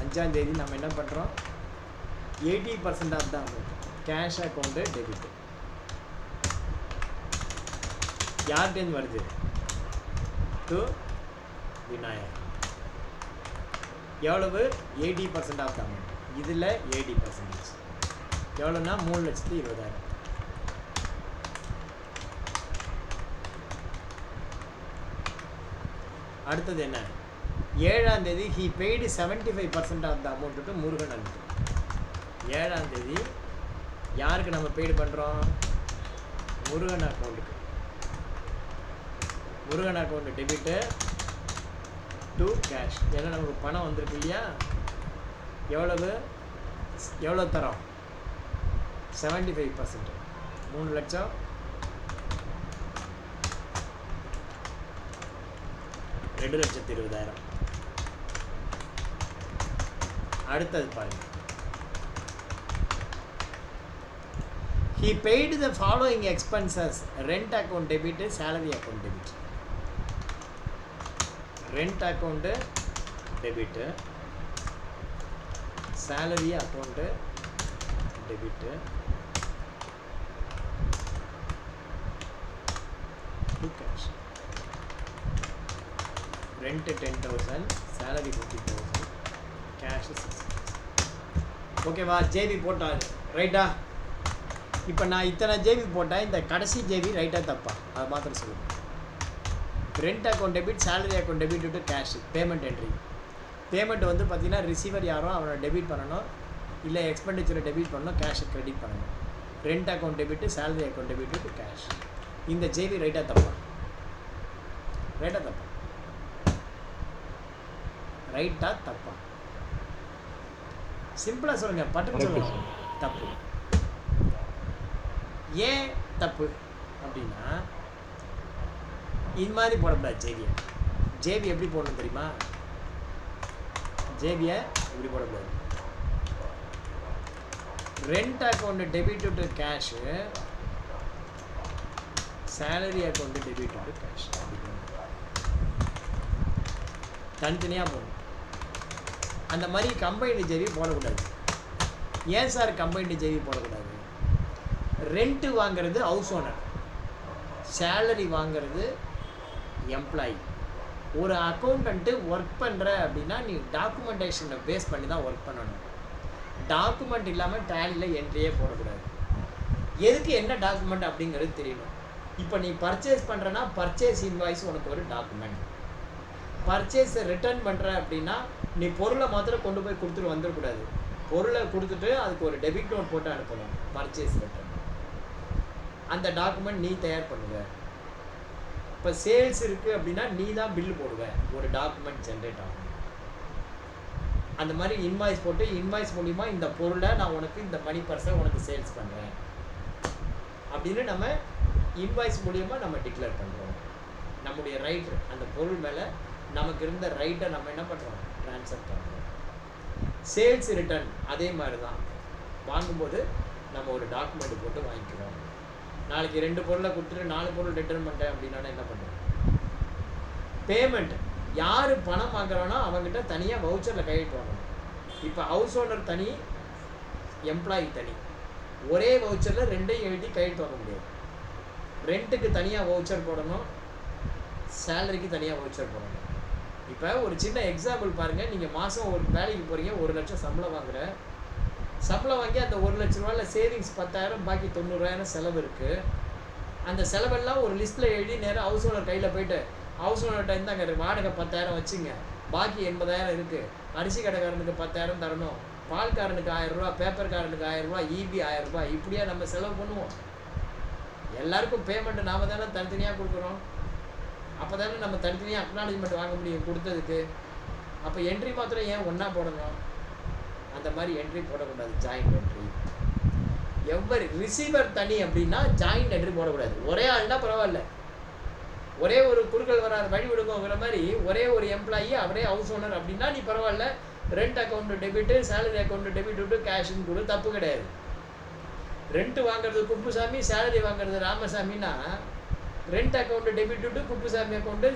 5ஆம் தேதி நம்ம என்ன பண்ணுறோம், 80% of the amount cash account debit. யார்கிட்டேருந்து வருது, டு விநாயகா. எவ்வளவு, 80% ஆஃப் த அமௌண்ட். இதில் 80% எவ்வளோன்னா 3,20,000. அடுத்தது என்ன, 7ஆம் தேதி he paid 75% of the amount to Murugan அனுப்பு. 7ஆம் தேதி யாருக்கு நம்ம பெய்டு பண்ணுறோம், முருகன் அக்கௌண்ட்டுக்கு. Murugan account debit to cash. ஏன்னா நமக்கு பணம் வந்திருக்கு இல்லையா, எவ்வளோ தரோம், 75%, 3 லட்சம். 2,20,000. அடுத்தது பாருங்க, he paid the following expenses, rent account debit, salary account debit. Rent account debit, salary account debit, to cash. Rent 10,000, salary 50,000, cash 6,000. ஓகேவா, ஜேபி போட்டாரு ரைட்டா. இப்போ நான் இத்தனை ஜேபி போட்டேன், இந்த கடைசி ஜேபி ரைட்டாக தப்பா அது மாத்திரம் சொல்லுங்கள். Rent account debit, salary account debit to cash. Payment entry. Payment வந்து பார்த்தீங்கன்னா ரிசீவர் யாரோ அவனை டெபிட் பண்ணணும், இல்லை எக்ஸ்பெண்டிச்சரை டெபிட் பண்ணணும், கேஷை கிரெடிட் பண்ணணும். Rent account debit, salary account debit to cash. இந்த ஜேபி ரைட்டாக தப்பா, ரைட்டாக தப்பா, ரைட்டாக தப்பா, சிம்பிளாக சொல்லுங்கள், பட்டுன்னு சொல்லுங்கள். தப்பு. ஏன் தப்பு அப்படின்னா, இது மாதிரி போடக்கூடாது ஜேபியை. ஜேபி எப்படி போடணும் தெரியுமா, ஜேபியை இப்படி போடக்கூடாது. Rent account debit to cash, salary account debit to cash. தனித்தனியாக போடணும். அந்த மாதிரி கம்பைன்டு ஜேபி போடக்கூடாது. ஏன் சார் கம்பைன்டு ஜேபி போடக்கூடாது, ரெண்ட்டு வாங்கிறது ஹவுஸ் ஓனர், சேலரி வாங்கிறது எம்ப்ளாயி. ஒரு அக்கௌண்டண்ட்டு ஒர்க் பண்ணுற அப்படின்னா நீ டாக்குமெண்டேஷனை பேஸ் பண்ணி தான் ஒர்க் பண்ணணும். டாக்குமெண்ட் இல்லாமல் டேலியில் என்ட்ரியே போடக்கூடாது. எதுக்கு என்ன டாக்குமெண்ட் அப்படிங்கிறது தெரியணும். இப்போ நீ பர்ச்சேஸ் பண்ணுறன்னா பர்ச்சேஸ் இன்வாய்ஸ் உனக்கு ஒரு டாக்குமெண்ட். பர்ச்சேஸை ரிட்டர்ன் பண்ணுற அப்படின்னா நீ பொருளை மாத்திரம் கொண்டு போய் கொடுத்துட்டு வந்துடக்கூடாது. பொருளை கொடுத்துட்டு அதுக்கு ஒரு டெபிட் நோட் போட்டு அனுப்பணும். பர்ச்சேஸ் ரிட்டர்ன் அந்த டாக்குமெண்ட் நீ தயார் பண்ணுவ. இப்போ சேல்ஸ் இருக்குது அப்படின்னா நீ தான் பில்லு போடுவ, ஒரு டாக்குமெண்ட் ஜென்ரேட் ஆகும். அந்த மாதிரி இன்வாய்ஸ் போட்டு, இன்வாய்ஸ் மூலிமா இந்த பொருளை நான் உனக்கு இந்த மணி பர்சன் உனக்கு சேல்ஸ் பண்ணுறேன் அப்படின்னு நம்ம இன்வாய்ஸ் மூலிமா நம்ம டிக்ளேர் பண்ணுறோம். நம்முடைய ரைட், அந்த பொருள் மேலே நமக்கு இருந்த ரைட்டை நம்ம என்ன பண்ணுறோம், ட்ரான்ஸ்ஃபர் பண்ணுறோம். சேல்ஸ் ரிட்டர்ன் அதே மாதிரி தான். வாங்கும்போது நம்ம ஒரு டாக்குமெண்ட் போட்டு வாங்கிக்கிறோம். நாளைக்கு 2 பொருளை கொடுத்துட்டு 4 பொருள் ரிட்டர்ன் பண்ணிட்டேன் அப்படின்னா என்ன பண்ணுறோம். பேமெண்ட், யார் பணம் வாங்குறானோ அவங்ககிட்ட தனியாக வவுச்சரில் கையெழுத்து வாங்கணும். இப்போ ஹவுஸ் ஓனர் தனி, எம்ப்ளாயி தனி. ஒரே வவுச்சரில் 2ஐயும் எழுதி கையெழுத்து வாங்க முடியாது. ரெண்ட்டுக்கு தனியாக வவுச்சர் போடணும், சேலரிக்கு தனியாக வவுச்சர் போடணும். இப்போ ஒரு சின்ன எக்ஸாம்பிள் பாருங்கள், நீங்கள் மாதம் ஒரு வேலைக்கு போகிறீங்க, 1 லட்சம் சம்பளம் வாங்குற, சம்பளம் வாங்கி அந்த 1 லட்ச ரூபாயில் சேவிங்ஸ் 10,000, பாக்கி 90,000 செலவு இருக்குது. அந்த செலவெல்லாம் ஒரு லிஸ்ட்டில் எழுதி நேராக ஹவுஸ் ஓனர் கையில் போயிட்டு, ஹவுஸ் ஓனர்கிட்ட இருந்தாங்க வாடகை 10,000 வச்சுங்க, பாக்கி 80,000 இருக்குது, அரிசி கடைக்காரனுக்கு 10,000 தரணும், பால்காரனுக்கு 1000 ரூபா, பேப்பர்காரனுக்கு 1000 ரூபா, EB 1000 ரூபா, இப்படியா நம்ம செலவு பண்ணுவோம்? எல்லாருக்கும் பேமெண்ட் நாம தானே தனித்தனியாக கொடுக்குறோம். அப்போ தானே நம்ம தனித்தனியாக அக்னாலஜ்மெண்ட் வாங்க முடியும் கொடுத்ததுக்கு. அப்போ என்ட்ரி மாத்திரம் ஏன் ஒன்றா போடணும்? அந்த மாதிரி என்ட்ரி போடக்கூடாது, ஜாயிண்ட் என்ட்ரி. எவ்வளோ ரிசீவர் தனி அப்படின்னா ஜாயிண்ட் என்ட்ரி போடக்கூடாது. ஒரே ஆள்னா பரவாயில்ல, ஒரே ஒரு குறுக்கள் வராது வழி விடுங்கிற மாதிரி ஒரே ஒரு எம்ப்ளாயி அவரே ஹவுஸ் ஓனர் அப்படின்னா நீ பரவாயில்ல, rent account debit, salary account debit விட்டு கேஷுன்னு கொடு, தப்பு கிடையாது. ரெண்ட் வாங்குறது குப்புசாமி, சேலரி வாங்குறது ராமசாமின்னா ரெண்ட் அக்கௌண்ட் டெபிட் விட்டு Kuppusamy account,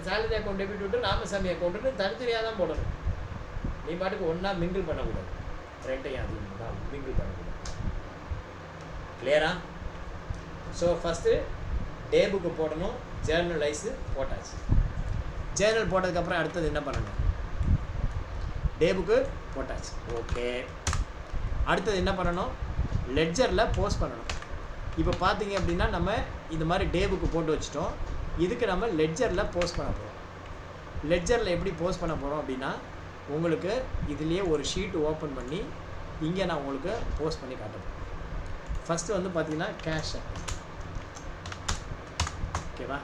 salary account debit விட்டு ராமசாமி அக்கௌண்ட்டுன்னு தனித்தனியாக தான் போடணும். நீ பாட்டுக்கு ஒன்றா மிங்கிள் பண்ணக்கூடாது, ரெண்டையும் அதிகம் தான் மிங்கிள் பண்ணக்கூடாது. கிளியரா? ஸோ ஃபஸ்ட்டு டே புக்கு போடணும், ஜேர்னலைஸு போட்டாச்சு. ஜேர்னல் போட்டதுக்கப்புறம் அடுத்தது என்ன பண்ணணும்? டே புக்கு போட்டாச்சு, ஓகே. அடுத்தது என்ன பண்ணணும்? லெட்ஜரில் போஸ்ட் பண்ணணும். இப்போ பார்த்தீங்க அப்படின்னா நம்ம இந்த மாதிரி டே புக்கு போட்டு வச்சுட்டோம். இதுக்கு நம்ம லெட்ஜரில் போஸ்ட் பண்ண போகிறோம். லெட்ஜரில் எப்படி போஸ்ட் பண்ண போகிறோம் அப்படின்னா, உங்களுக்கு இதுலேயே ஒரு ஷீட் ஓப்பன் பண்ணி இங்கே நான் உங்களுக்கு போஸ்ட் பண்ணி காட்டுறேன். ஃபஸ்ட்டு வந்து பார்த்தீங்கன்னா கேஷ் அக்கௌண்ட், ஓகேவா?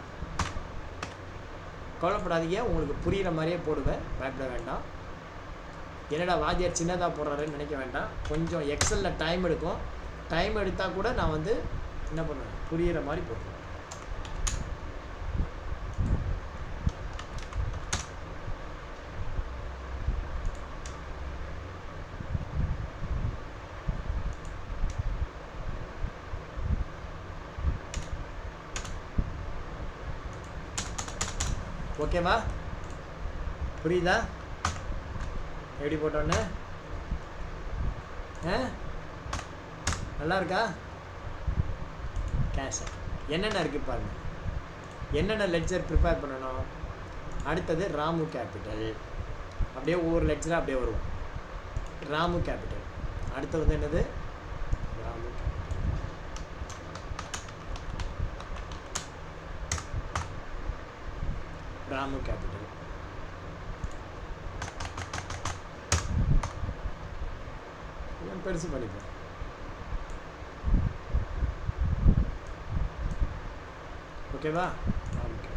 கவலைப்படாதீங்க, உங்களுக்கு புரிகிற மாதிரியே போடுவேன், பயப்பட வேண்டாம். என்னடா வாத்தியார் சின்னதாக போடுறாருன்னு நினைக்க வேண்டாம். கொஞ்சம் எக்ஸலில் டைம் எடுக்கும். டைம் எடுத்தால் கூட நான் வந்து என்ன பண்ணுவேன், புரிகிற மாதிரி போடுவேன். ஓகேவா? புரியுதா எப்படி போட்டோன்னு? நல்லா இருக்கா? கேஷ் என்னென்ன இருக்குது பாருங்கள். என்னென்ன லெட்ஜர் ப்ரிப்பேர் பண்ணணும்? அடுத்தது ராமு கேபிட்டல். அப்படியே ஒவ்வொரு லெட்ஜராக அப்படியே வருவோம். ராமு கேபிட்டல். அடுத்து வந்து என்னது? ராமு கேபிட்டல். ராமு கேபிட்டல். பெருசு பண்ணிப்போம். ஓகேவா? ஓகே.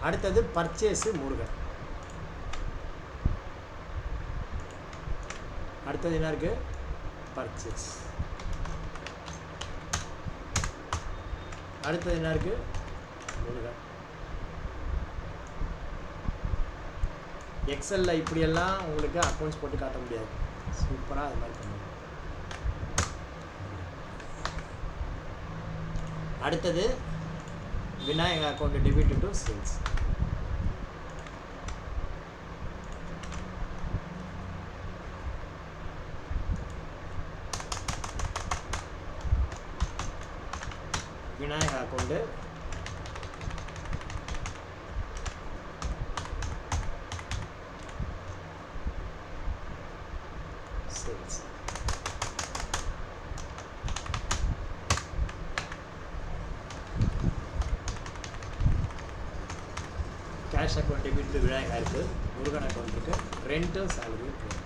அடுத்தது பர்ச்சேஸு முருகன். அடுத்தது என்ன இருக்கு? பர்ச்சேஸ். அடுத்தது என்ன இருக்கு? முருகன். எக்ஸலில் இப்படியெல்லாம் உங்களுக்கு அக்கௌண்ட்ஸ் போட்டு காட்ட முடியாது. சூப்பராக அது மாதிரி பண்ணுங்க. அடுத்தது Vinayaka account debit to sales. Vinayaka account sales. Cash account debit Vinayaka இருக்குது, முருகன் அக்கௌண்ட் இருக்குது, ரெண்ட்டு சேலரி இருக்குது.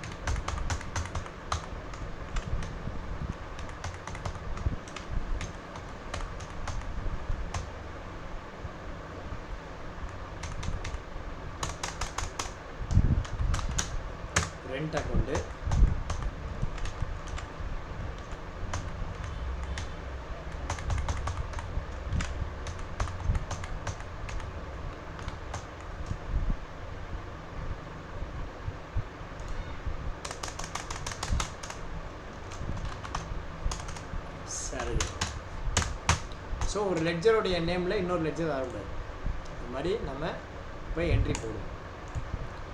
Rent account, salary. ஸோ ஒரு லெட்ஜருடைய நேமில் இன்னொரு லெட்ஜர் வரக்கூடாது. இது மாதிரி நம்ம போய் என்ட்ரி போடுவோம்.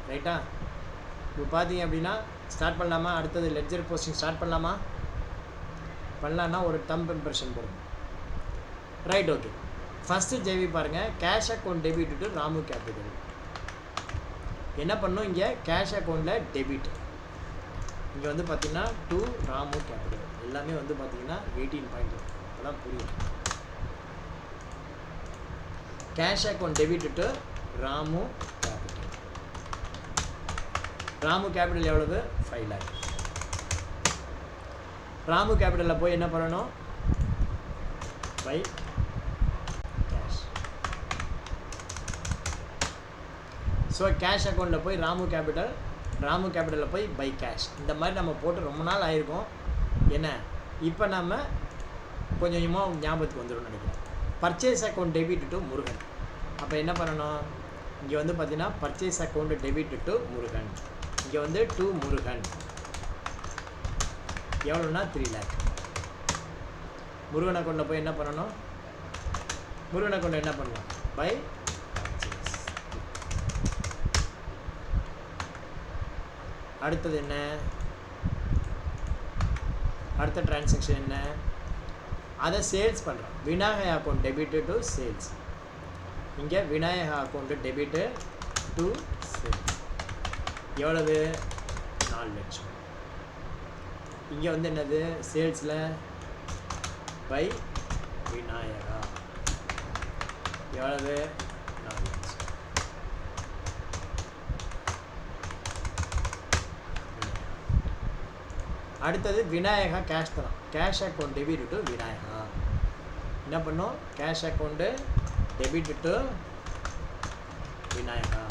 ரைட்டா? இப்போ பார்த்தீங்க அப்படின்னா ஸ்டார்ட் பண்ணலாமா? அடுத்தது லெட்ஜர் போஸ்டிங் ஸ்டார்ட் பண்ணலாமா? பண்ணலான்னா ஒரு தம்ப் இம்ப்ரெஷன் போடுங்க. Right, okay. ஃபஸ்ட்டு ஜேவி பாருங்கள். Cash account debit to Ramu capital. என்ன பண்ணணும், இங்கே கேஷ் அக்கௌண்ட்டில் டெபிட். இங்கே வந்து பார்த்தீங்கன்னா டு ராமு கேபிட்டல் எல்லாமே வந்து பார்த்தீங்கன்னா 18.2. அப்போதான் புரியும். Cash account debit to Ramu capital. Ramu capital எவ்வளவு? 5 lakh. ராமு கேபிட்டலில் போய் என்ன பண்ணணும், பை கேஷ். ஸோ கேஷ் அக்கௌண்ட்டில் போய் ராமு கேபிட்டலில் போய் பை கேஷ். இந்த மாதிரி நம்ம போட்டு ரொம்ப நாள் ஆயிருக்கும். என்ன இப்போ நம்ம கொஞ்சம் கொஞ்சமாக ஞாபகத்துக்கு வந்துடும் நினைக்கிறேன். Purchase account debit to Murugan. அப்போ என்ன பண்ணணும், இங்கே வந்து பார்த்தீங்கன்னா purchase account debit to Murugan. இங்கே வந்து டு முருகன் எவ்வளோன்னா 3 lakh. முருகன் அக்கௌண்ட்டில் போய் என்ன பண்ணணும், முருகன் அக்கௌண்ட்டில் என்ன பண்ணணும், பை பர்ச்சேஸ். அடுத்தது என்ன, அடுத்த டிரான்சாக்ஷன் என்ன, அதை சேல்ஸ் பண்ணுறோம். Vinayaka account debit to sales. இங்கே Vinayaka account debit to sales எவ்வளவு, 4 லட்சம். இங்கே வந்து என்னது, சேல்ஸில் பை விநாயகா எவ்வளவு, 4 லட்சம். அடுத்தது விநாயகா கேஷ் தரோம். Cash account debit to Vinayaka. என்ன பண்ணோம், cash account debit to Vinayaka.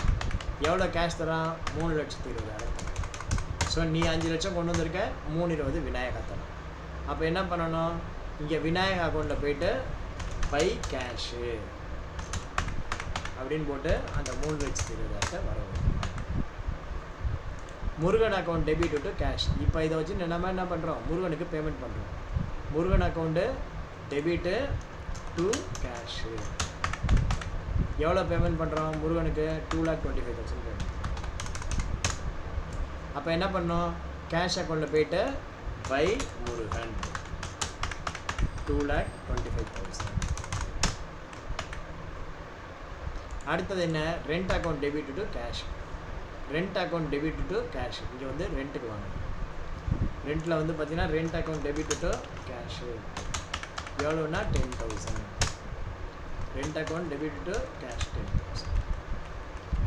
எவ்வளோ கேஷ் தரான், 3,20,000. ஸோ நீ 5 லட்சம் கொண்டு வந்திருக்க, 3,20,000 விநாயகா தரான். அப்போ என்ன பண்ணணும், இங்கே விநாயகா அக்கௌண்ட்டில் போயிட்டு பை கேஷு அப்படின்னு போட்டு அந்த 3,20,000 வர வைக்கணும். Murugan account debit to cash. இப்போ இதை வச்சு நம்ம என்ன பண்ணுறோம், முருகனுக்கு பேமெண்ட் பண்ணுறோம். Murugan account debit to cash. எவ்வளோ பேமெண்ட் பண்ணுறோம், முருகனுக்கு 2,25,000 பேமெண்ட். அப்போ என்ன பண்ணோம், கேஷ் அக்கௌண்ட்டில் போயிட்டு பை முருகன் 2,25,000. அடுத்தது என்ன, rent account debit to cash. Rent account debit to cash. இங்கே வந்து ரெண்ட்டுக்கு வாங்க. ரெண்ட்டில் வந்து பார்த்தீங்கன்னா rent account debit to cash எவ்வளோன்னா 10,000. Rent account debit to cash 10,000.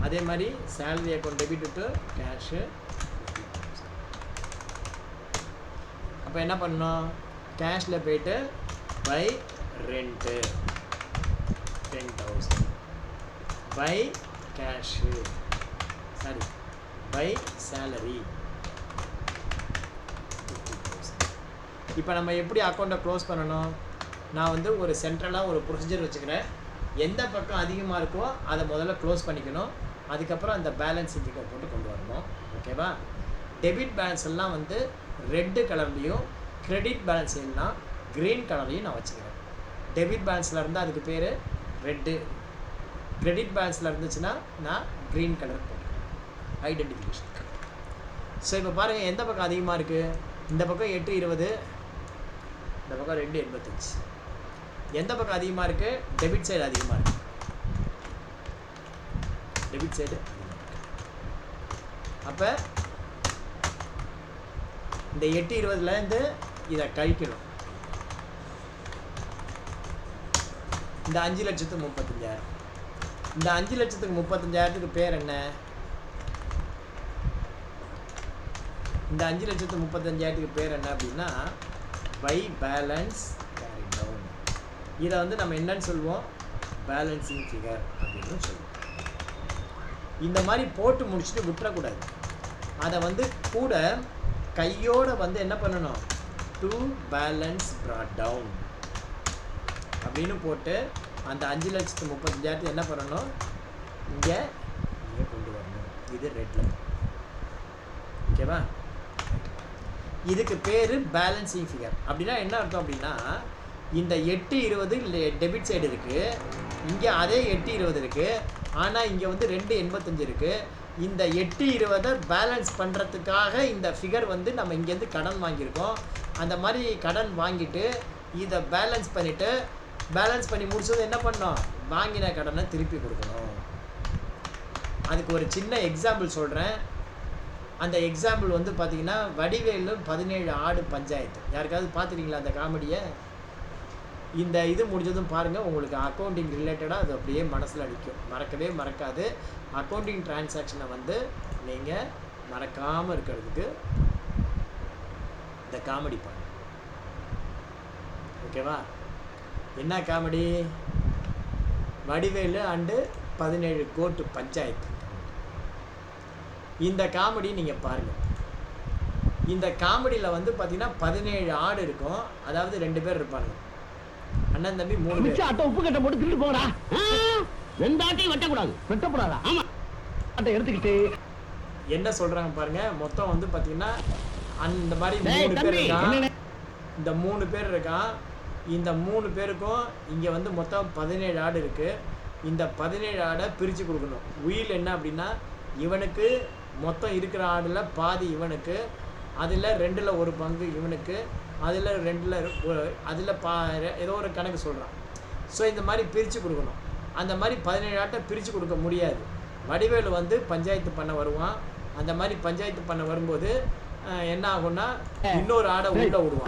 அதே மாதிரி salary account debit to cash 50,000. அப்போ என்ன பண்ணணும், கேஷில் போயிட்டு by rent 10,000. By cash sorry by salary 50,000. இப்போ நம்ம எப்படி அக்கௌண்ட்டை க்ளோஸ் பண்ணணும், நான் வந்து ஒரு சென்ட்ரலாக ஒரு ப்ரொசீஜர் வச்சுக்கிறேன். எந்த பக்கம் அதிகமாக இருக்கோ அதை முதல்ல க்ளோஸ் பண்ணிக்கணும். அதுக்கப்புறம் அந்த பேலன்ஸ் ஃபிகர் போட்டு கொண்டு வரணும். ஓகேவா. டெபிட் பேலன்ஸ் எல்லாம் வந்து ரெட்டு கலர்லேயும், கிரெடிட் பேலன்ஸ் எல்லாம் க்ரீன் கலர்லையும் நான் வச்சுக்கிறேன். டெபிட் பேலன்ஸில் இருந்தால் அதுக்கு பேர் ரெட்டு, கிரெடிட் பேலன்ஸில் இருந்துச்சுன்னா நான் க்ரீன் கலர் போட்டுக்கிறேன், ஐடென்டிஃபிகேஷன். ஸோ இப்போ பாருங்கள் எந்த பக்கம் அதிகமாக இருக்குது, இந்த பக்கம் 820, இந்த பக்கம் 285. எந்த பக்கம் அதிகமாக இருக்குது, டெபிட் சைடு அதிகமாக இருக்குது. டெபிட் சைடு அப்போ இந்த 820லேருந்து இதை கழிக்கணும். இந்த 5,35,000, இந்த 5,35,000க்கு பேர் என்ன, இந்த 5,35,000க்கு பேர் என்ன அப்படின்னா பை பேலன்ஸ் கேரி டவுன். இதை வந்து நம்ம என்னன்னு சொல்லுவோம், பேலன்சிங் ஃபிகர் அப்படின்னு சொல்லுவோம். இந்த மாதிரி போட்டு முடிச்சுட்டு விட்டுறக்கூடாது. அதை வந்து கூட கையோடு வந்து என்ன பண்ணணும், டு பேலன்ஸ் ப்ராட் டவுன் அப்படின்னு போட்டு அந்த 5,35,000 என்ன பண்ணணும், இங்கே கொண்டு வரணும். இது ரெட்டில். ஓகேவா. இதுக்கு பேர் பேலன்சிங் ஃபிகர். அப்படின்னா என்ன அர்த்தம் அப்படின்னா, இந்த 820 இல்லை டெபிட் சைடு இருக்குது, இங்கே அதே 820 இருக்குது, ஆனால் இங்கே வந்து 285 இருக்குது. இந்த 820 பேலன்ஸ் பண்ணுறதுக்காக இந்த ஃபிகர் வந்து நம்ம இங்கேருந்து கடன் வாங்கியிருக்கோம். அந்த மாதிரி கடன் வாங்கிட்டு இதை பேலன்ஸ் பண்ணிவிட்டு, பேலன்ஸ் பண்ணி முடிச்சது என்ன பண்ணோம், வாங்கின கடனை திருப்பி கொடுக்கணும். அதுக்கு ஒரு சின்ன எக்ஸாம்பிள் சொல்கிறேன். அந்த எக்ஸாம்பிள் வந்து பார்த்தீங்கன்னா வடிவேலு 17 ஆடு பஞ்சாயத்து. யாருக்காவது பார்த்துருக்கீங்களா அந்த காமெடியை? இந்த இது முடிஞ்சதும் பாருங்கள், உங்களுக்கு அக்கௌண்டிங் ரிலேட்டடாக அது அப்படியே மனசில் அடிக்கும், மறக்கவே மறக்காது. அக்கௌண்டிங் டிரான்சாக்ஷனை வந்து நீங்கள் மறக்காமல் இருக்கிறதுக்கு இந்த காமெடி பாருங்க. ஓகேவா? என்ன காமெடி? வடிவேலு அண்டு 17 கோட்டு பஞ்சாயத்து. இந்த காமெடி நீங்கள் பாருங்கள். இந்த காமெடியில் வந்து பார்த்தீங்கன்னா 17 ஆடு இருக்கும். அதாவது 2 பேர் இருப்பாங்க, அண்ணன் தம்பி 3 பேர். ஆட்டை உப்பு கட்ட போட்டு திருட்டு போடா. 2 ஆட்டையும் வெட்டக்கூடாது. வெட்டக்கூடாதா? ஆமா. ஆட்டை எடுத்துக்கிட்டு என்ன சொல்றாங்க பாருங்க. மொத்தம் வந்து பார்த்தீங்கன்னா அந்த மாதிரி 3 பேர் இருக்கான். இந்த 3 பேர் இருக்கான். இந்த 3 பேருக்கும் இங்கே வந்து மொத்தம் 17 ஆடு இருக்குது. இந்த 17 ஆடை பிரித்து கொடுக்கணும். உயில் என்ன அப்படின்னா, இவனுக்கு மொத்தம் இருக்கிற ஆடில் பாதி இவனுக்கு, அதில் 2ல் 1 பங்கு இவனுக்கு, அதில் 2ல் அதில் ஏதோ ஒரு கணக்கு சொல்கிறான். ஸோ இந்த மாதிரி பிரித்து கொடுக்கணும். அந்த மாதிரி 17 ஆட்டை பிரித்து கொடுக்க முடியாது. வடிவேலு வந்து பஞ்சாயத்து பண்ண வருவான். அந்த மாதிரி பஞ்சாயத்து பண்ண வரும்போது என்ன ஆகும்னா, இன்னொரு ஆடை உள்ளே விடுவான்.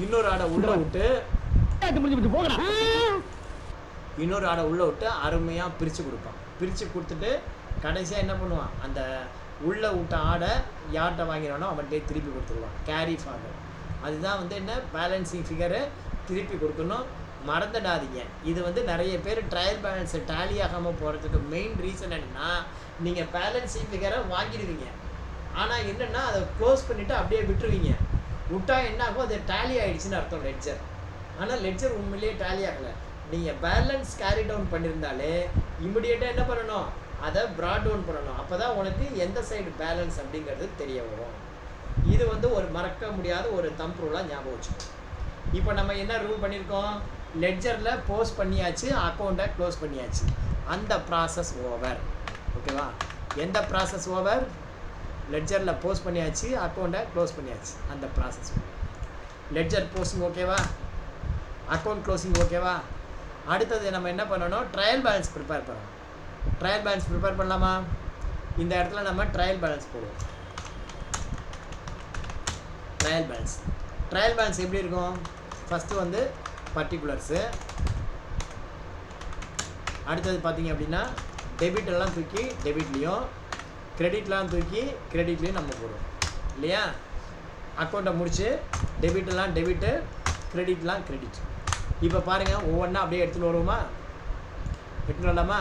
இன்னொரு ஆடை உள்ளே விட்டு இன்னொரு ஆடை உள்ளே விட்டு அருமையாக பிரித்து கொடுப்பான். பிரித்து கொடுத்துட்டு கடைசியாக என்ன பண்ணுவான், அந்த உள்ளே விட்ட ஆடை யார்கிட்ட வாங்கினானோ அவன்கிட்டே திருப்பி கொடுத்துருவான். Carry forward. அதுதான் வந்து என்ன, பேலன்சிங் ஃபிகரை திருப்பி கொடுக்கணும். மறந்துடாதீங்க. இது வந்து நிறைய பேர் ட்ரையல் பேலன்ஸை டேலி ஆகாமல் போகிறதுக்கு மெயின் ரீசன் என்னென்னா, நீங்கள் பேலன்சிங் ஃபிகரை வாங்கிடுவீங்க, ஆனால் என்னென்னா அதை க்ளோஸ் பண்ணிவிட்டு அப்படியே விட்டுருவீங்க. விட்டா என்ன ஆகும், அது டேலி ஆகிடுச்சின்னு அர்த்தம் லெட்ஜர். ஆனால் லெட்ஜர் உண்மையிலேயே டேலி ஆகலை. நீங்கள் பேலன்ஸ் கேரி டவுன் பண்ணியிருந்தாலே இமிடியேட்டாக என்ன பண்ணணும், அதை ப்ராட் டவுன் பண்ணணும். அப்போ தான் உனக்கு எந்த சைடு பேலன்ஸ் அப்படிங்கிறது தெரிய வரும். இது வந்து ஒரு மறக்க முடியாத ஒரு தம்ப் ரூலாக ஞாபகம் வச்சுக்கணும். இப்போ நம்ம என்ன ரூல் பண்ணியிருக்கோம், லெட்ஜரில் போஸ்ட் பண்ணியாச்சு, அக்கௌண்ட்டை க்ளோஸ் பண்ணியாச்சு. அந்த ப்ராசஸ் ஓவர். ஓகேவா? எந்த ப்ராசஸ் ஓவர்? லெட்ஜரில் போஸ்ட் பண்ணியாச்சு, அக்கௌண்ட்டை க்ளோஸ் பண்ணியாச்சு. அந்த ப்ராசஸ் லெட்ஜர் போஸ்டிங் ஓகேவா, அக்கௌண்ட் க்ளோசிங் ஓகேவா. அடுத்தது நம்ம என்ன பண்ணணும், ட்ரையல் பேலன்ஸ் ப்ரிப்பேர் பண்ணணும். ட்ரையல் பேலன்ஸ் ப்ரிப்பேர் பண்ணலாமா? இந்த இடத்துல நம்ம ட்ரையல் பேலன்ஸ் போடுவோம். ட்ரையல் பேலன்ஸ் எப்படி இருக்கும்? ஃபஸ்ட்டு வந்து பர்டிகுலர்ஸு, அடுத்தது பார்த்தீங்க அப்படின்னா டெபிட்டெல்லாம் தூக்கி டெபிட்லேயும், கிரெடிட்லாம் தூக்கி கிரெடிட்லேயும் நம்ம போடுவோம் இல்லையா? அக்கௌண்ட்டை முடித்து டெபிட்டெல்லாம் டெபிட்டு, கிரெடிட்லாம் கிரெடிட். இப்போ பாருங்கள், ஒவ்வொன்றா அப்படியே எடுத்துகிட்டு வருவோமா? எடுத்துகிட்டு வரலாமா?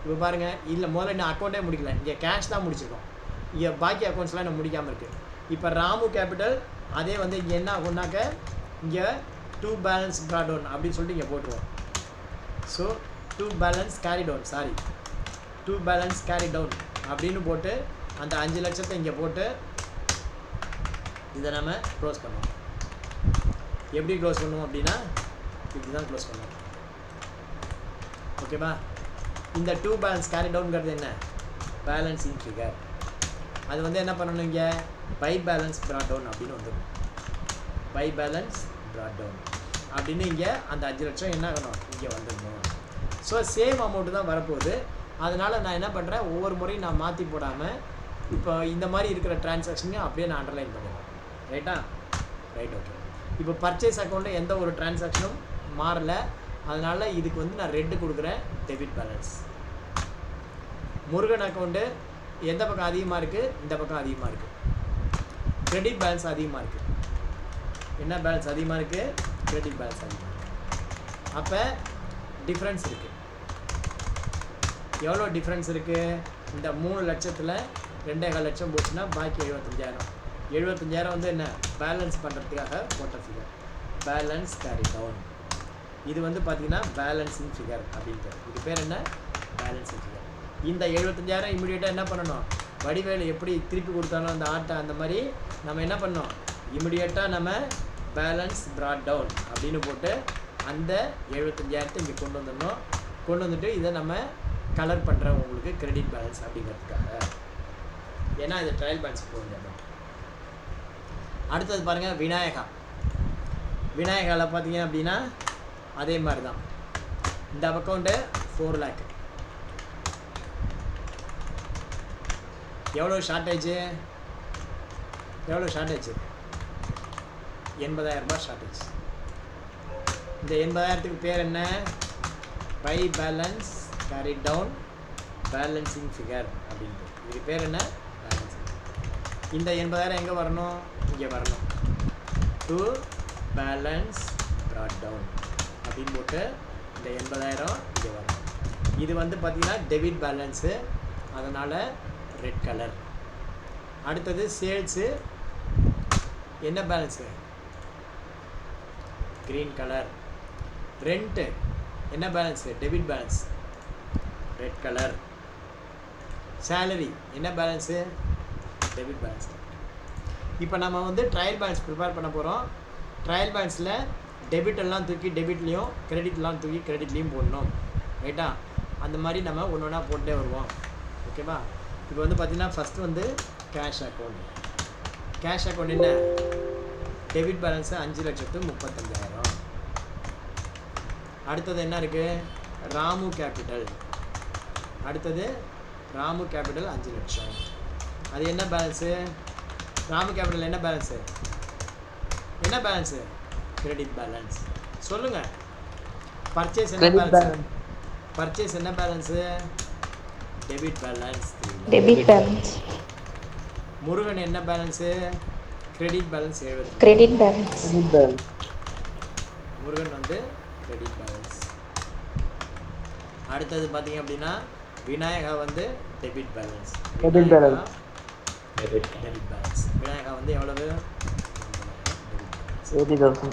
இப்போ பாருங்கள், இல்லை முதல்ல இன்னும் அக்கௌண்ட்டே முடிக்கல, இங்கே கேஷ் தான் முடிச்சிருக்கோம். இங்கே பாக்கி அக்கௌண்ட்ஸ்லாம் இன்னும் முடிக்காமல் இருக்குது. இப்போ ராமு கேபிட்டல் அதே வந்து இங்கே என்ன ஆகும்னாக்க, இங்கே 2 பேலன்ஸ் ப்ராட் டவுன் அப்படின்னு சொல்லிட்டு இங்கே போட்டுருவோம். So 2 balance carry down, 2 balance carry down அப்படின்னு போட்டு அந்த 5 லட்சத்தை இங்கே போட்டு இதை நம்ம க்ளோஸ் பண்ணுவோம். எப்படி க்ளோஸ் பண்ணுவோம் அப்படின்னா, இப்படி தான் க்ளோஸ் பண்ணுவோம். ஓகேவா? இந்த 2 பேலன்ஸ் கேரி டவுன்கிறது என்ன, பேலன்சிங் ஃபிகர். அது வந்து என்ன பண்ணணும், இங்கே பை பேலன்ஸ் ப்ராட் டவுன் அப்படின்னு வந்துடும். பை பேலன்ஸ் ப்ராட் டவுன் அப்படின்னு இங்கே அந்த 5 லட்சம் என்ன ஆகணும், இங்கே வந்துடணும். ஸோ சேம் அமௌண்ட்டு தான் வரப்போகுது. அதனால் நான் என்ன பண்ணுறேன், ஒவ்வொரு முறையும் நான் மாற்றி போடாமல் இப்போ இந்த மாதிரி இருக்கிற டிரான்சாக்ஷனையும் அப்படியே நான் அண்டர்லைன் பண்ணிடுறேன். ரைட்டா? Right, okay. இப்போ பர்ச்சேஸ் அக்கௌண்ட்டில் எந்த ஒரு டிரான்சாக்ஷனும் மாறலை. அதனால் இதுக்கு வந்து நான் ரெட்டு கொடுக்குறேன், டெபிட் பேலன்ஸ். முருகன் அக்கௌண்ட்டு எந்த பக்கம் அதிகமாக இருக்குது, இந்த பக்கம் அதிகமாக இருக்குது. கிரெடிட் பேலன்ஸ் அதிகமாக இருக்குது. என்ன பேலன்ஸ் அதிகமாக இருக்குது, கிரெடிட் பேலன்ஸ் அதிகமாக இருக்குது. அப்போ டிஃப்ரென்ஸ் இருக்குது. எவ்வளோ டிஃப்ரென்ஸ் இருக்குது? இந்த 3 லட்சத்தில் 2.25 லட்சம் போச்சுன்னா பாக்கி 75,000. 75,000 வந்து என்ன, பேலன்ஸ் பண்ணுறதுக்காக போட்ட ஃபிகர், பேலன்ஸ் கேரி டவுன். இது வந்து பார்த்திங்கன்னா பேலன்சிங் ஃபிகர் அப்படின்றது. இது பேர் என்ன, பேலன்சிங் ஃபிகர். இந்த 75,000 இமிடியேட்டாக என்ன பண்ணணும், வடிவேலு எப்படி திருப்பி கொடுத்தாலும் அந்த ஆட்டை, அந்த மாதிரி நம்ம என்ன பண்ணோம், இமிடியேட்டாக நம்ம பேலன்ஸ் ப்ராட் டவுன் அப்படின்னு போட்டு அந்த 75,000 இங்கே கொண்டு வந்துடணும். கொண்டு வந்துட்டு இதை நம்ம கலர் பண்ணுறோம் உங்களுக்கு கிரெடிட் பேலன்ஸ் அப்படிங்கிறதுக்காக. ஏன்னா இது ட்ரையல் பேலன்ஸ் போகுது. அடுத்தது பாருங்கள், விநாயகாவில் பார்த்தீங்க அப்படின்னா அதே மாதிரி தான். இந்த அக்கௌண்ட்டு 4 lakh, எவ்வளோ ஷார்ட்டேஜ் 80,000 ரூபாய் ஷார்ட்டேஜ். இந்த 80,000க்கு பேர் என்ன? By balance carry down balancing figure அப்படின்ட்டு. இதுக்கு பேர் என்ன? பேலன்சிங். இந்த 80,000 எங்கே வரணும்? இங்கே வரணும். டு பேலன்ஸ் ப்ராட் டவுன் அப்படின்னு போட்டு இந்த 80,000 இங்கே வரணும். இது வந்து பார்த்திங்கன்னா டெபிட் பேலன்ஸு, அதனால் ரெட் கலர். அடுத்தது சேல்ஸு என்ன பேலன்ஸு? Green colour. ரெண்ட்டு என்ன balance? Debit balance, red colour. Salary என்ன பேலன்ஸு? Debit balance. இப்போ நம்ம வந்து ட்ரையல் பேலன்ஸ் ப்ரிப்பேர் பண்ண போகிறோம். ட்ரையல் பேலன்ஸில் டெபிட் எல்லாம் தூக்கி டெபிட்லேயும் கிரெடிட்லாம் தூக்கி கிரெடிட்லேயும் போடணும், ரைட்டா? அந்த மாதிரி நம்ம ஒன்று ஒன்றா போட்டே வருவோம், ஓகேவா? இப்போ வந்து பார்த்திங்கன்னா ஃபஸ்ட்டு வந்து கேஷ் அக்கௌண்ட். கேஷ் அக்கௌண்ட் என்ன? Debit balance 5,35,000. அடுத்தது என்ன இருக்குது? ராமு கேபிட்டல். அடுத்தது ராமு கேபிட்டல் 5 லட்சம். அது என்ன பேலன்ஸு? ராமு கேபிட்டல் என்ன பேலன்ஸு? Credit balance. சொல்லுங்கள். பர்ச்சேஸ் என்ன பேலன்ஸ்? பர்ச்சேஸ் என்ன பேலன்ஸு? Debit balance. முருகன் என்ன பேலன்ஸு? Credit balance 70. முருகன் வந்து கிரெடிட் பேலன்ஸ். அடுத்தது பார்த்தீங்க அப்படின்னா விநாயகா வந்து டெபிட் பேலன்ஸ். விநாயகா வந்து எவ்வளவு? 80,000.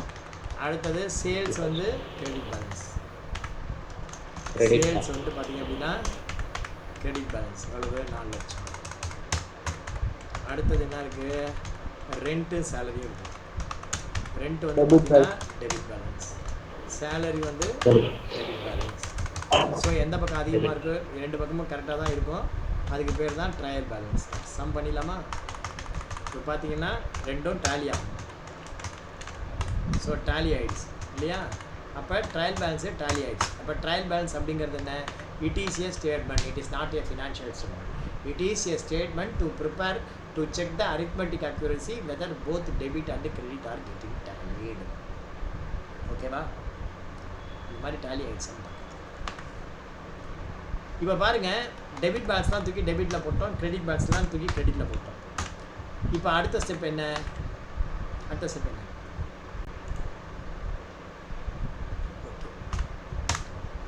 அடுத்தது சேல்ஸ் வந்து கிரெடிட் பேலன்ஸ். சேல்ஸ் வந்து பார்த்தீங்க அப்படின்னா கிரெடிட் பேலன்ஸ் எவ்வளவு? 4 லட்சம். அடுத்தது என்ன இருக்குது? ரெண்ட்டு சேலரியும் இருக்குது. ரெண்ட் வந்து பார்த்தீங்கன்னா டெபிட் பேலன்ஸ், சேலரி வந்து டெபிட் பேலன்ஸ். ஸோ எந்த பக்கம் அதிகமாக இருக்குது? 2 பக்கமும் கரெக்டாக தான் இருக்கும். அதுக்கு பேர் தான் ட்ரையல் பேலன்ஸ். சம் பண்ணிடலாமா? இப்போ பார்த்தீங்கன்னா ரெண்டும் டேலி ஆகும். ஸோ டேலி ஆகிடுச்சு இல்லையா? அப்போ ட்ரையல் பேலன்ஸு டேலி ஆகிடுச்சு. அப்போ ட்ரையல் பேலன்ஸ் அப்படிங்கிறது என்ன? It is A statement, it is not a financial statement. It is A statement to prepare to check the arithmetic accuracy whether both debit and credit are getting tallied. ஓகேவா? இந்த மாதிரி tally ஆகிடுச்சு. இப்போ பாருங்கள், debit பேலன்ஸ்லாம் தூக்கி டெபிட்டில் போட்டோம், credit பேலன்ஸ்லாம் தூக்கி கிரெடிட்டில் போட்டோம். இப்போ அடுத்த ஸ்டெப் என்ன?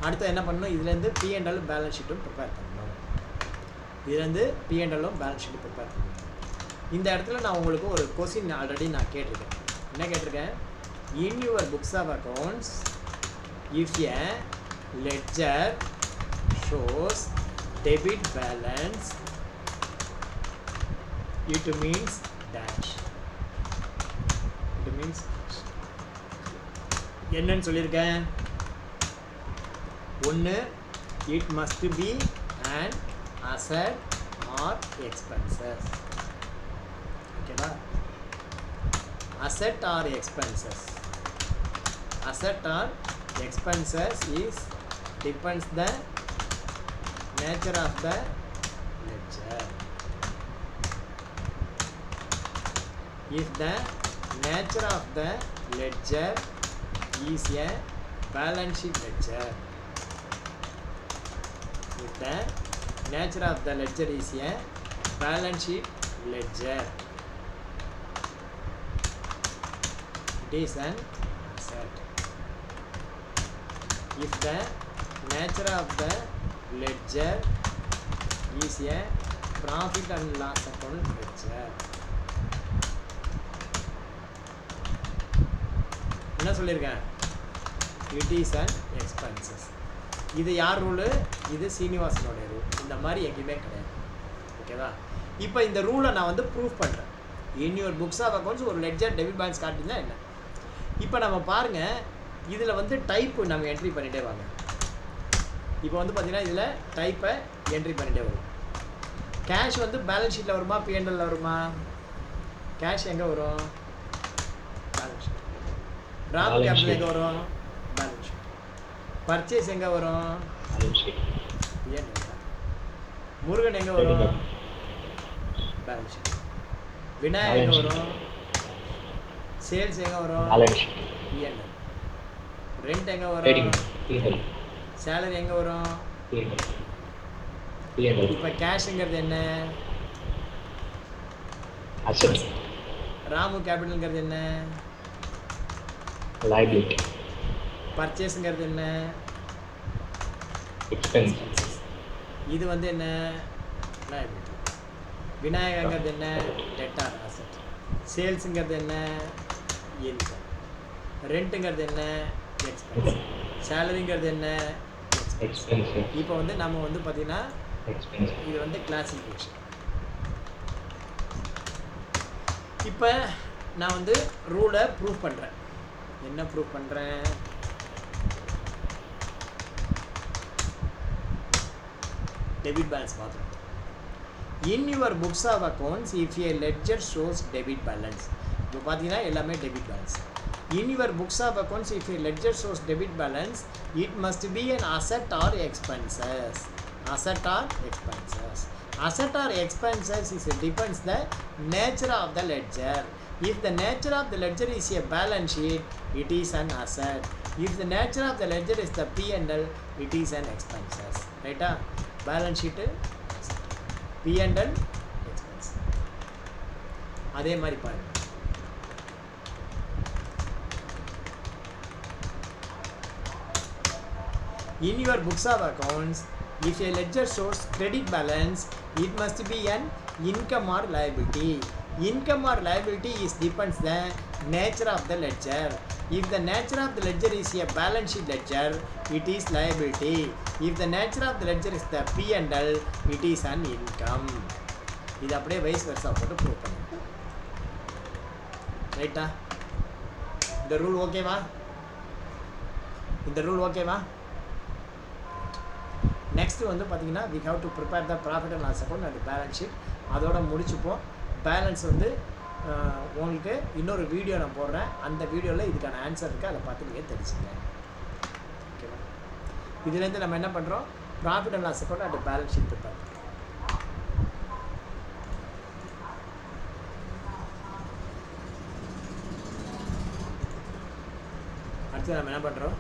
அடுத்து என்ன பண்ணணும்? இதுலேருந்து P&L பேலன்ஸ் ஷீட்டும் ப்ரிப்பேர் பண்ணணும். இந்த இடத்துல நான் உங்களுக்கு ஒரு கொஸ்டின் ஆல்ரெடி நான் கேட்டிருக்கேன். என்ன கேட்டிருக்கேன்? In your books of accounts if a ledger shows debit balance it means dash. என்னன்னு சொல்லியிருக்கேன்? ஒன்று, it must be an asset or expenses. ஓகேவா? asset or expenses is depends the nature of the ledger. If the nature of the ledger is a balance sheet ledger, if the nature of the ledger is a balance sheet ledger, it is an asset. If the nature of the ledger is a profit and loss account ledger. என்ன சொல்லியிருக்கேன்? It is an expenses. இது யார் rule? இது சீனிவாசனோட rule. இந்த மாதிரி எங்கேயுமே கிடையாது. ஓகேவா? இப்போ இந்த ரூலை நான் வந்து ப்ரூஃப் பண்ணுறேன். In your books of accounts ஒரு லெட்ஜர் டெபிட் பேலன்ஸ் காட்டினா என்ன? இப்போ நம்ம பாருங்கள், இதில் வந்து டைப்பு நம்ம என்ட்ரி பண்ணிகிட்டே வாங்க. இப்போ வந்து பார்த்தீங்கன்னா இதில் டைப்பை என்ட்ரி பண்ணிகிட்டே வரும். கேஷ் வந்து பேலன்ஸ் ஷீட்டில் வருமா, P&L வருமா? கேஷ் எங்கே வரும்? Balance sheet. ராம் கேபிட்டல் எங்கே வரும்? Balance sheet. பர்ச்சேஸ் எங்கே வரும்? முருகன் எங்கே வரும்? Balance sheet. விநாயகர் எங்கே வரும்? சேல்ஸ் எங்கே வரும்? Balance P&L. ரெண்ட் எங்கே ட்ரேடிங் வரும்? P&L சேலரி எங்கே வரும்? P&L இப்போ கேஷுங்கிறது என்ன? அசெட் ராமு கேபிட்டல்ங்கிறது என்ன? liability பர்ச்சேஸுங்கிறது என்ன? expense இது வந்து என்ன? liability. விநாயகங்கிறது என்ன? Debtor asset. சேல்ஸுங்கிறது என்ன? இன்கம். ரெண்ட்டுங்கிறது என்ன? எக்ஸ்பென்ஸ். சேலரிங்கிறது என்ன? expense இப்போ வந்து நம்ம வந்து பார்த்தீங்கன்னா expense இது வந்து கிளாசிஃபிகேஷன். இப்போ நான் வந்து ரூலை ப்ரூவ் பண்ணுறேன். என்ன ப்ரூவ் பண்ணுறேன்? டெபிட் பேலன்ஸ் பார்த்துருக்கோம். In your books of accounts, if a ledger shows debit balance, இப்போ பார்த்தீங்கன்னா எல்லாமே debit balance. In your books of accounts, if a ledger shows debit balance, it must be an asset or expenses. Asset or expenses. Asset or expenses is depends the nature of the ledger. If the nature of the ledger is a balance sheet, it is an asset. If the nature of the ledger is the P&L, it is an expenses. Right? Balance sheet P&L expense. அதே மாதிரி பாருங்க. In your books of accounts, if a ledger shows credit balance, it must be an income or liability. Income or liability is depends the nature of the ledger. If the nature of the ledger is a balance sheet ledger, it is liability. If the nature of the ledger is the P&L, it is an income. இது அப்படியே wise Versa போட்டு prove பண்ணுங்க. ரைட்டா? இந்த rule ஓகேவா? இந்த rule ஓகேவா? Next வந்து பார்த்தீங்கன்னா we have to prepare the profit and loss account and balance sheet. அதோட முடிச்சுப்போம். பேலன்ஸ் வந்து உங்களுக்கு இன்னொரு வீடியோ நான் போடுறேன். அந்த வீடியோவில் இதுக்கான ஆன்சர் இருக்குது, அதை பார்த்து நீங்கள் தெரிஞ்சுக்கலாம். ஓகேவா? இதுலேருந்து நம்ம என்ன பண்ணுறோம்? Profit and loss account and balance sheet prepare பண்ணுறோம். அடுத்து நம்ம என்ன பண்ணுறோம்?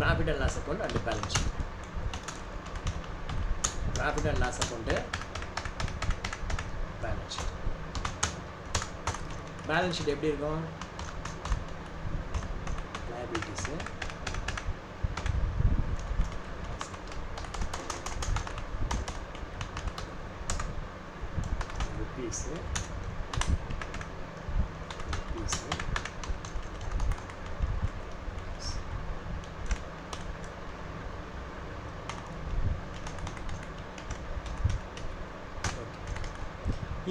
Profit and loss account and balance sheet. Profit and loss account, balance sheet. Balance sheet எப்படி இருக்கும்? லைபிலிட்டிஸு, ருப்பீஸு,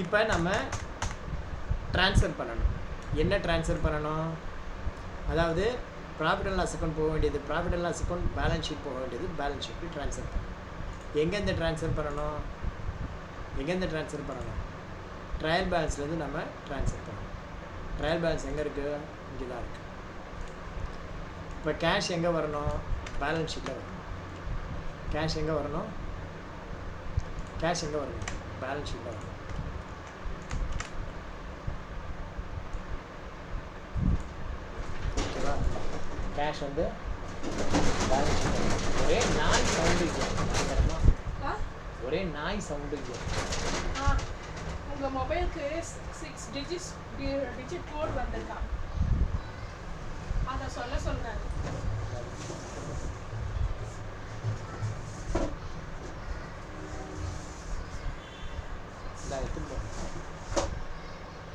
இப்போ நம்ம ட்ரான்ஸ்ஃபர் பண்ணணும். என்ன ட்ரான்ஸ்ஃபர் பண்ணணும்? அதாவது ப்ராஃபிட் அண்ட் லாஸ் அக்கௌண்ட் போக வேண்டியது profit and loss account, balance sheet போக வேண்டியது பேலன்ஸ் ஷீட்டுக்கு ட்ரான்ஸ்ஃபர் பண்ணணும். எங்கேருந்து ட்ரான்ஸ்ஃபர் பண்ணணும்? ட்ரையல் பேலன்ஸ்லேருந்து நம்ம ட்ரான்ஸ்ஃபர் பண்ணணும். ட்ரையல் பேலன்ஸ் எங்கே இருக்குது? இங்கே தான் இருக்குது. இப்போ கேஷ் எங்கே வரணும்? பேலன்ஸ் ஷீட்டில் வரணும். கேஷ் எங்கே வரணும்? பேலன்ஸ் ஷீட்டில் வரணும். ஓகேவா? கேஷ் வந்து பேலன்ஸ் ஷீட். ஒரே நாய் சவுண்டு ஒரே நாய் சவுண்டு. உங்கள் மொபைலுக்கு 6 டிஜிட் கோட் வந்திருக்கா, அதை சொல்ல சொல்கிறாரு.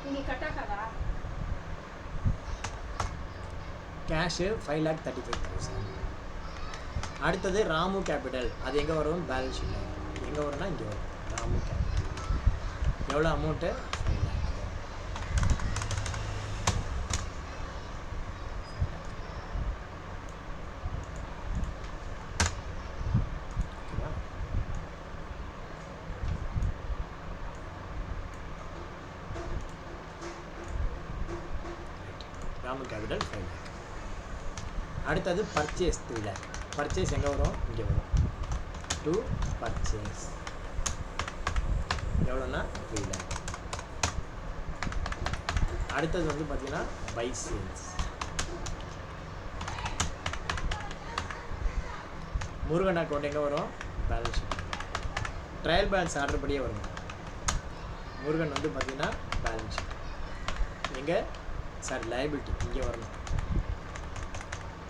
உங்களுக்கு கட் ஆகாதா? கேஷு 5,35,000. அடுத்தது ராமு கேபிட்டல். அது எங்கே வரும்? பேலன்ஸ் ஷீட்டில் வரும். எங்கே வரும்னா இங்கே வரும். ராமு கேபிட்டல் எவ்வளோ அமௌண்ட்டு? 5 lakh. ஓகேவா? Ramu capital 5 lakh. அடுத்தது பர்ச்சேஸ் 3 lakh. பர்ச்சேஸ் எங்கே வரும்? இங்கே வரும். To purchase. எவ்வளோன்னா 3 lakh. அடுத்தது வந்து பார்த்தீங்கன்னா பை சேல்ஸ். முருகன் அக்கௌண்ட் எங்கே வரும்? Balance sheet. Trial balance order படியே வரும். முருகன் வந்து பார்த்தீங்கன்னா பேலன்ஸ் ஷீட் எங்கே? சார் லைபிலிட்டி இங்கே வரணும்.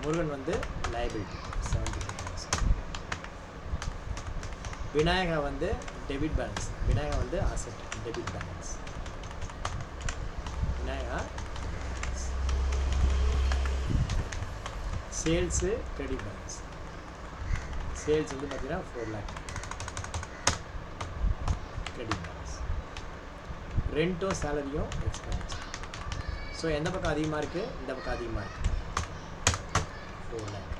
முருகன் வந்து லைபிலிட்டி 75,000. விநாயகா வந்து டெபிட் பேலன்ஸ். விநாயகா வந்து asset debit balance. Vinayaka sales credit balance. Sales வந்து பார்த்தீங்கன்னா 4 lakh கிரெடிட் பேலன்ஸ். ரெண்ட்டும் சேலரியும் எக்ஸ்பென்ஸ். ஸோ எந்த பக்கம் அதிகமாக இருக்குது? இந்த பக்கம் அதிகமாக இருக்குது 4 lakh.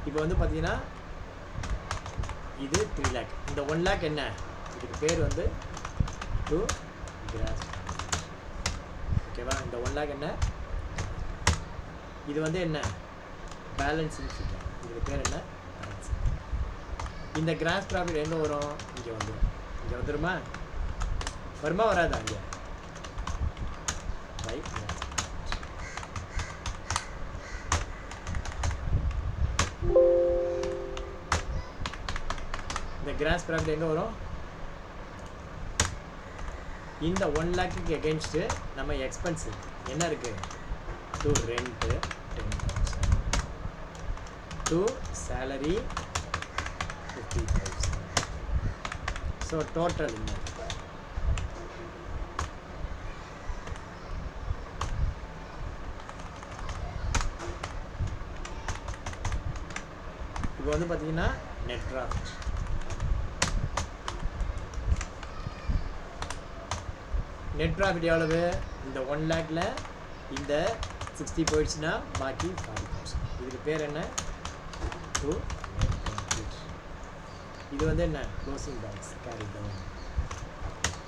இப்போ வந்து பார்த்தீங்கன்னா இது 3 lakh. இந்த 1 lakh என்ன? இதுக்கு பேர் வந்து டு கிராஸ். ஓகேவா? இந்த 1 lakh என்ன? இது வந்து என்ன? Balancing figure. இதுக்கு பேர் என்ன? பேலன்ஸிங். இந்த கிராஸ் ப்ராஃபிட் எங்கே வரும்? இங்கே வந்துடும். இங்கே வந்துடுமா? வருமா வராதா? இங்கே ரைட். இந்த கிராஸ் ப்ராஃபிட் எங்கே வரும்? இந்த 1 lakhக்கு எகென்ஸ்ட்டு நம்ம எக்ஸ்பென்ஸ் என்ன இருக்குது? To rent 10,000, to salary 50,000. So total என்ன? இப்போ வந்து பார்த்தீங்கன்னா நெட் ப்ராஃபிட். நெட் ப்ராஃபிட் எவ்வளவு? இந்த 1 lakhல இந்த 60 போயிடுச்சுன்னா பாக்கி 40,000. இதுக்கு பேர் என்ன? To net profit. இது வந்து என்ன? Closing balance carry down.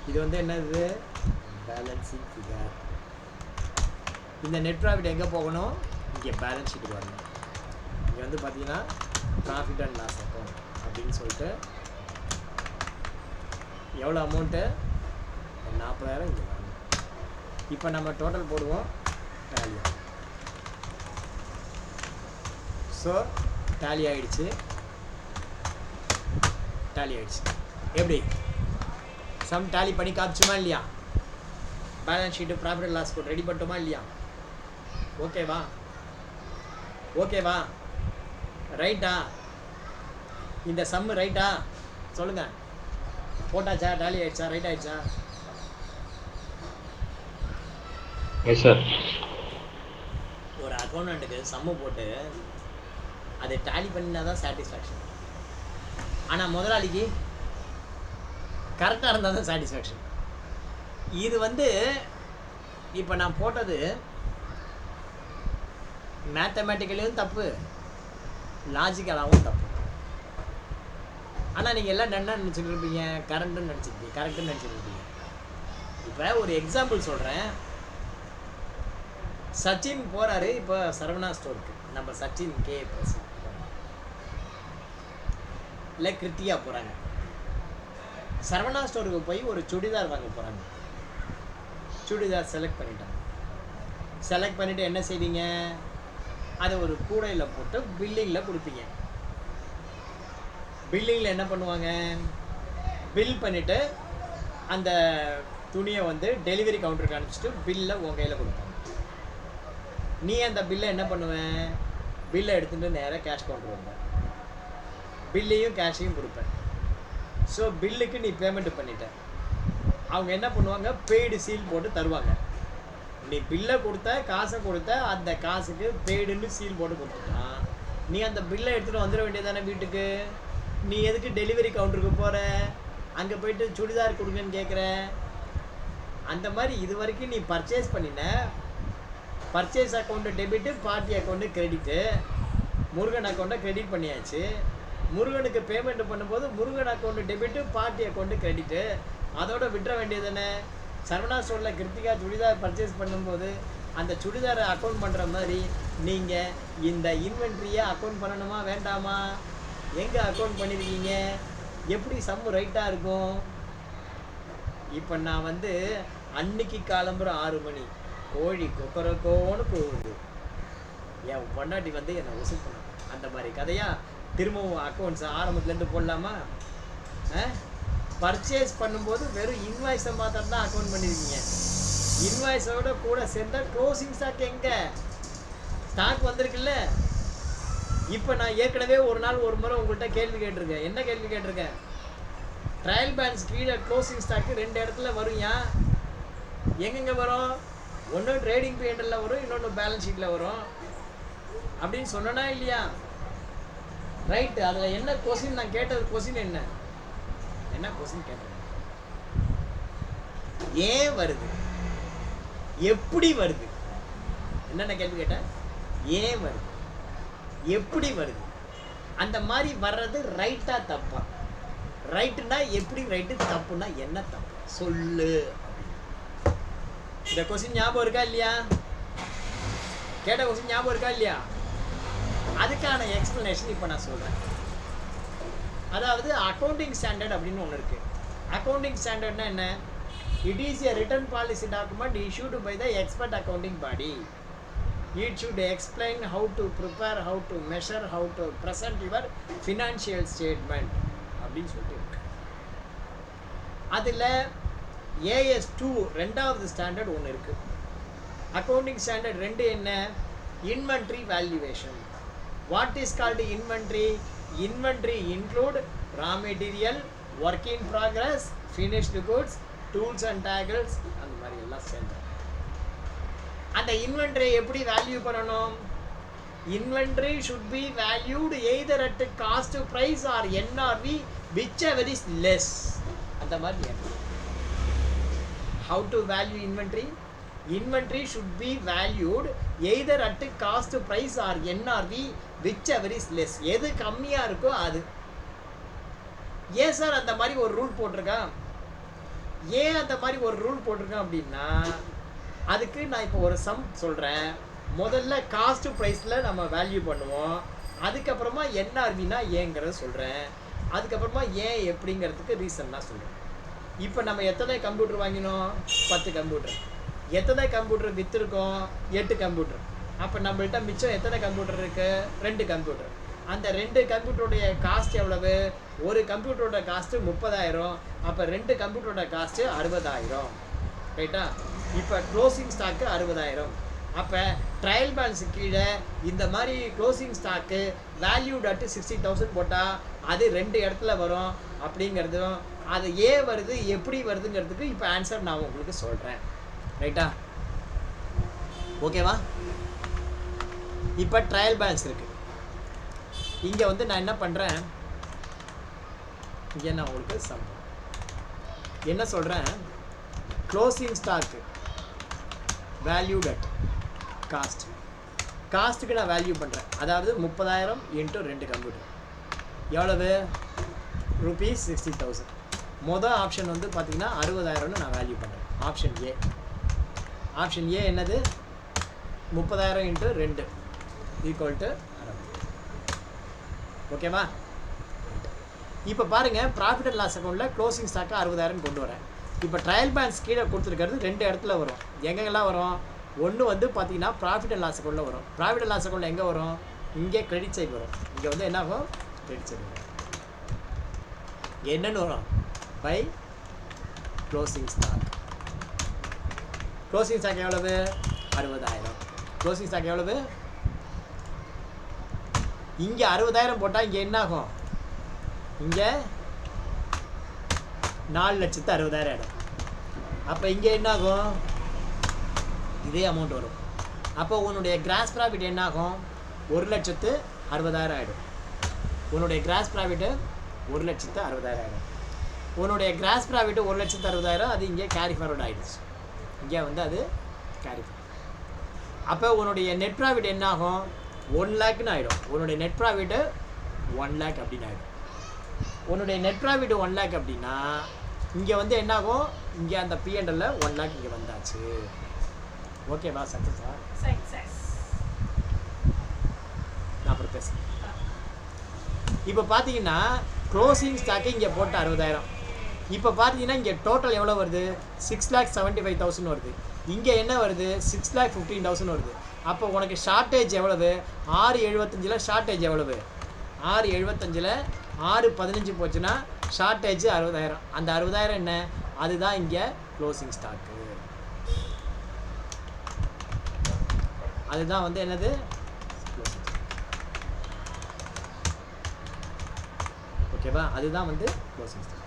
இது வந்து என்னது? Balancing figure. இந்த நெட் ப்ராஃபிட் எங்கே போகணும்? இங்கே பேலன்ஸ் ஷீட்டுக்கு வரணும். இங்கே வந்து பார்த்தீங்கன்னா ப்ராஃபிட் அண்ட் லாஸ் அக்கௌண்ட் அப்படின்னு சொல்லிட்டு எவ்வளோ அமௌண்ட்டு? 40,000 இங்கே வரணும். இப்போ நம்ம டோட்டல் போடுவோம். டேலி. ஸோ டேலி ஆகிடுச்சு. டேலி ஆகிடுச்சு. எப்படி சம் டேலி பண்ணி காமிச்சுமா இல்லையா? Balance sheet profit and loss account ready பண்ணிட்டோமா இல்லையா? ஓகேவா? ஓகேவா? ரைட்டா? இந்த சம்மு ரைட்டா? சொல்லுங்கள். போட்டாச்சா? டேலி ஆகிடுச்சா? ரைட் ஆகிடுச்சா? Yes sir. ஒரு அக்கௌண்ட்டுக்கு சம்மு போட்டு அதை டேலி பண்ணினா தான் சாட்டிஸ்ஃபேக்ஷன். ஆனால் முதலாளிக்கு கரெக்டாக இருந்தால் தான் சாட்டிஸ்ஃபேக்ஷன். இது வந்து இப்போ நான் போட்டது மேத்தமேட்டிக்கலையும் தப்பு, லாஜிக்கலாகவும் தப்பு. ஆனால் நீங்கள் எல்லாம் என்ன நினச்சிட்டு இருப்பீங்க? கரெக்டுன்னு நினச்சிட்டு இருப்பீங்க. இப்போ ஒரு எக்ஸாம்பிள் சொல்கிறேன். சச்சின் போகிறாரு இப்போ சரவணா ஸ்டோருக்கு. நம்ம சச்சின் கே பிரசன் இல்லை கிருத்தியா போகிறாங்க. சரவணா ஸ்டோருக்கு போய் ஒரு சுடிதார் வாங்க போகிறாங்க. சுடிதார் செலக்ட் பண்ணிட்டாங்க. செலக்ட் பண்ணிவிட்டு என்ன செய்வீங்க? அதை ஒரு கூடையில் போட்டு பில்லிங்கில் கொடுப்பீங்க. பில்லிங்கில் என்ன பண்ணுவாங்க? பில் பண்ணிவிட்டு அந்த துணியை வந்து டெலிவரி கவுண்டருக்கு அனுப்பிச்சிட்டு பில்லை உன் கையில் கொடுப்பாங்க. நீ அந்த பில்லை என்ன பண்ணுவேன்? பில்லை எடுத்துகிட்டு நேராக கேஷ் கவுண்டர் வந்த பில்லையும் கேஷையும் கொடுப்பேன். ஸோ பில்லுக்கு நீ பேமெண்ட் பண்ணிட்ட. அவங்க என்ன பண்ணுவாங்க? பெய்டு சீல் போட்டு தருவாங்க. நீ பில்லை கொடுத்த, காசை கொடுத்த, அந்த காசுக்கு பெய்டுன்னு சீல் போட்டு கொடுத்துட்டா நீ அந்த பில்லை எடுத்துகிட்டு வந்துட வேண்டியதானே வீட்டுக்கு. நீ எதுக்கு டெலிவரி கவுண்டருக்கு போகிற? அங்கே போயிட்டு சுடிதார் கொடுங்கன்னு கேட்குற. அந்த மாதிரி இது வரைக்கும் நீ பர்ச்சேஸ் பண்ணின. Purchase account debit, party account credit. Murugan அக்கௌண்ட்டை கிரெடிட் பண்ணியாச்சு. முருகனுக்கு பேமெண்ட் பண்ணும்போது Murugan account debit, party account credit. அதோட விட்டுற வேண்டியது தானே. சரவணா ஸ்டோரில் கிருத்திகா சுடிதார் பர்ச்சேஸ் பண்ணும்போது அந்த சுடிதாரை அக்கௌண்ட் பண்ணுற மாதிரி நீங்கள் இந்த இன்வென்ட்ரியை அக்கௌண்ட் பண்ணணுமா வேண்டாமா? எங்கே அக்கௌண்ட் பண்ணியிருக்கீங்க? எப்படி சம்மு ரைட்டாக இருக்கும்? இப்போ நான் வந்து அன்னைக்கு காலம்புறம் 6 மணி கோழி கொக்கரக்கோன்னு போகுது, என் பொண்டாட்டி வந்து என்னை வசூல் பண்ணாங்க. அந்த மாதிரி கதையா திரும்பவும் அக்கௌண்ட்ஸ் ஆரம்பத்துலேருந்து போடலாமா? பர்ச்சேஸ் பண்ணும்போது வெறும் இன்வாய்ஸை மாத்திரம் தான் அக்கௌண்ட் பண்ணியிருக்கீங்க. இன்வாய்ஸோட கூட சேர்ந்தா க்ளோசிங் ஸ்டாக் எங்கே? ஸ்டாக் வந்திருக்குல்ல. இப்போ நான் ஏற்கனவே ஒரு நாள் ஒரு முறை உங்கள்கிட்ட கேள்வி கேட்டிருக்கேன். என்ன கேள்வி கேட்டிருக்கேன்? ட்ரையல் பேலன்ஸ் கீழே க்ளோசிங் ஸ்டாக்கு 2 இடத்துல வரும்யா. எங்கெங்கே வரும்? ஒன்று ட்ரேடிங் பீரியடில் வரும், இன்னொன்று பேலன்ஸ் ஷீட்டில் வரும் அப்படின்னு சொன்னா இல்லையா? ரைட்டு. அதில் என்ன கொஸ்டின் நான் கேட்டது? கொஸ்டின் என்ன கொஸ்டின் கேட்டது? ஏன் வருது, எப்படி வருது? என்னென்ன கேள்வி கேட்டேன்? ஏன் வருது, எப்படி வருது? அந்த மாதிரி வர்றது ரைட்டா தப்பா? ரைட்டுனா எப்படி ரைட்டு, தப்புனா என்ன தப்பு சொல்லு. இந்த கொஸ்டின் ஞாபகம் இருக்கா இல்லையா? கேட்ட கொஸ்டின் ஞாபகம் இருக்கா இல்லையா? அதுக்கான எக்ஸ்பிளனேஷன் இப்போ நான் சொல்கிறேன். அதாவது அக்கௌண்டிங் ஸ்டாண்டர்ட் அப்படின்னு ஒன்று இருக்குது. அக்கௌண்டிங் ஸ்டாண்டர்ட்னா என்ன? It is a return policy document issued by the expert accounting body. It should explain how to prepare, how to measure, how to present your financial statement அப்படின்னு சொல்லிட்டு இருக்கு. அதில் AS2 ரெண்டாவது standard ஒன்று இருக்குது. அக்கௌண்டிங் ஸ்டாண்டர்ட் 2 என்ன? Inventory valuation. What is called inventory? Inventory include raw material, work in progress, finished goods, tools and tackles, அந்த மாதிரி எல்லாம் சேர்ந்து. அந்த இன்வென்ட்ரி எப்படி வேல்யூ பண்ணணும்? Inventory should be valued either at cost price or NRV whichever is less. அந்த மாதிரி how to value inventory? Inventory should be valued either at cost price or NRV whichever is less. எது கம்மியாக இருக்கோ அது. ஏன் sir அந்த மாதிரி ஒரு ரூல் போட்டிருக்கான்? ஏன் அந்த மாதிரி ஒரு ரூல் போட்டிருக்கான் அப்படின்னா, அதுக்கு நான் இப்போ ஒரு சம் சொல்கிறேன். முதல்ல காஸ்ட் ப்ரைஸில் நம்ம வேல்யூ பண்ணுவோம், அதுக்கப்புறமா NRVனா ஏங்கிறத சொல்கிறேன், அதுக்கப்புறமா ஏன் எப்படிங்கிறதுக்கு ரீசன் தான் சொல்கிறேன். இப்போ நம்ம எத்தனை கம்ப்யூட்டர் வாங்கினோம்? 10 கம்ப்யூட்டர். எத்தனை கம்ப்யூட்டர் விற்றுருக்கோம்? 8 கம்ப்யூட்டர். அப்போ நம்மள்கிட்ட மிச்சம் எத்தனை கம்ப்யூட்டர் இருக்குது? 2 கம்ப்யூட்டர். அந்த 2 கம்ப்யூட்டருடைய காஸ்ட் எவ்வளவு? ஒரு கம்ப்யூட்டரோட காஸ்ட்டு 30,000. அப்போ 2 கம்ப்யூட்டரோட காஸ்ட்டு 60,000. ரைட்டா? இப்போ க்ளோசிங் ஸ்டாக்கு 60,000. அப்போ ட்ரையல் பேலன்ஸு கீழே இந்த மாதிரி க்ளோசிங் ஸ்டாக்கு வேல்யூட் அட் 60,000 போட்டால் அது 2 இடத்துல வரும் அப்படிங்கிறதும், அது ஏன் வருது எப்படி வருதுங்கிறதுக்கு இப்போ ஆன்சர் நான் உங்களுக்கு சொல்கிறேன். ரைட்டா? ஓகேவா? இப்போ ட்ரையல் பேலன்ஸ் இருக்குது. இங்கே வந்து நான் என்ன பண்ணுறேன், இங்கே நான் உங்களுக்கு என்ன சொல்கிறேன்? Closing stock valued at cost. காஸ்ட்டுக்கு நான் வேல்யூ பண்ணுறேன். அதாவது 30,000 × 2 கம்ப்யூட்டர் எவ்வளவு? ₹60,000. மொதல் ஆப்ஷன் வந்து பார்த்தீங்கன்னா 60,000ன்னு நான் வேல்யூ பண்ணுறேன். Option A. ஆப்ஷன் ஏ என்னது? 30,000 × 2 = 60. ஓகேவா? இப்போ பாருங்கள், ப்ராஃபிட் அண்ட் லாஸ் அக்கௌண்ட்டில் க்ளோசிங் ஸ்டாக்கு 60,000 கொண்டு வரேன். இப்போ ட்ரையல் பேலன்ஸ் கீழே கொடுத்துருக்கிறது 2 இடத்துல வரும். எங்கெங்கெல்லாம் வரும்? ஒன்று வந்து பார்த்தீங்கன்னா ப்ராஃபிட் அண்ட் லாஸ் அக்கௌண்ட்டில் வரும். ப்ராஃபிட் அண்ட் லாஸ் அக்கௌண்ட்டில் எங்கே வரும்? இங்கே கிரெடிட் சைடு வரும். இங்கே வந்து என்ன ஆகும்? கிரெடிட் சைடு வரும். என்னென்னு வரும்? By closing stock. Closing stock எவ்வளவு? 60,000. க்ளோசிங் ஸ்டாக் எவ்வளவு? இங்கே 60,000 போட்டால் இங்கே என்ன ஆகும்? இங்கே 4,60,000 ஆகிடும். அப்போ இங்கே என்ன ஆகும்? இதே அமௌண்ட் வரும். அப்போ உன்னுடைய கிராஸ் ப்ராஃபிட் என்ன ஆகும்? 1,60,000 ஆகிடும். உன்னுடைய கிராஸ் ப்ராஃபிட்டு 1,60,000 ஆகிடும். உன்னுடைய கிராஸ் ப்ராஃபிட்டு 1,60,000, அது இங்கே கேரி ஃபார்வர்ட் ஆகிடுச்சு. இங்கே வந்து அது கேரி ஃபார்வர்ட். அப்போ உன்னுடைய நெட் ப்ராஃபிட் என்ன ஆகும்? 1,00,000ன்னு ஆகிடும். உன்னுடைய நெட் ப்ராஃபிட்டு 1,00,000 அப்படின்னு ஆகிடும். உன்னுடைய நெட் ப்ராஃபிட் 1,00,000 அப்படின்னா இங்கே வந்து என்ன ஆகும்? இங்கே அந்த P&L 1,00,000 இங்கே வந்தாச்சு. ஓகேவா? சக்ஸஸா? சக்ஸஸ். நான் அப்புறம் பேசுகிறேன். இப்போ பார்த்தீங்கன்னா க்ளோசிங் ஸ்டாக்கு இங்கே போட்ட 60,000. இப்போ பார்த்தீங்கன்னா இங்கே டோட்டல் எவ்வளோ வருது? 6,75,000 வருது. இங்கே என்ன வருது? 6,15,000 வருது. அப்போ உனக்கு ஷார்ட்டேஜ் எவ்வளவு? 6.75 ஷார்ட்டேஜ் எவ்வளவு? 6.75 6.15 போச்சுன்னா ஷார்ட்டேஜ் 60,000. அந்த 60,000 என்ன? அதுதான் இங்கே க்ளோசிங் ஸ்டாக்கு. அதுதான் வந்து என்னது? ஓகேவா? அதுதான் வந்து க்ளோசிங் ஸ்டாக்.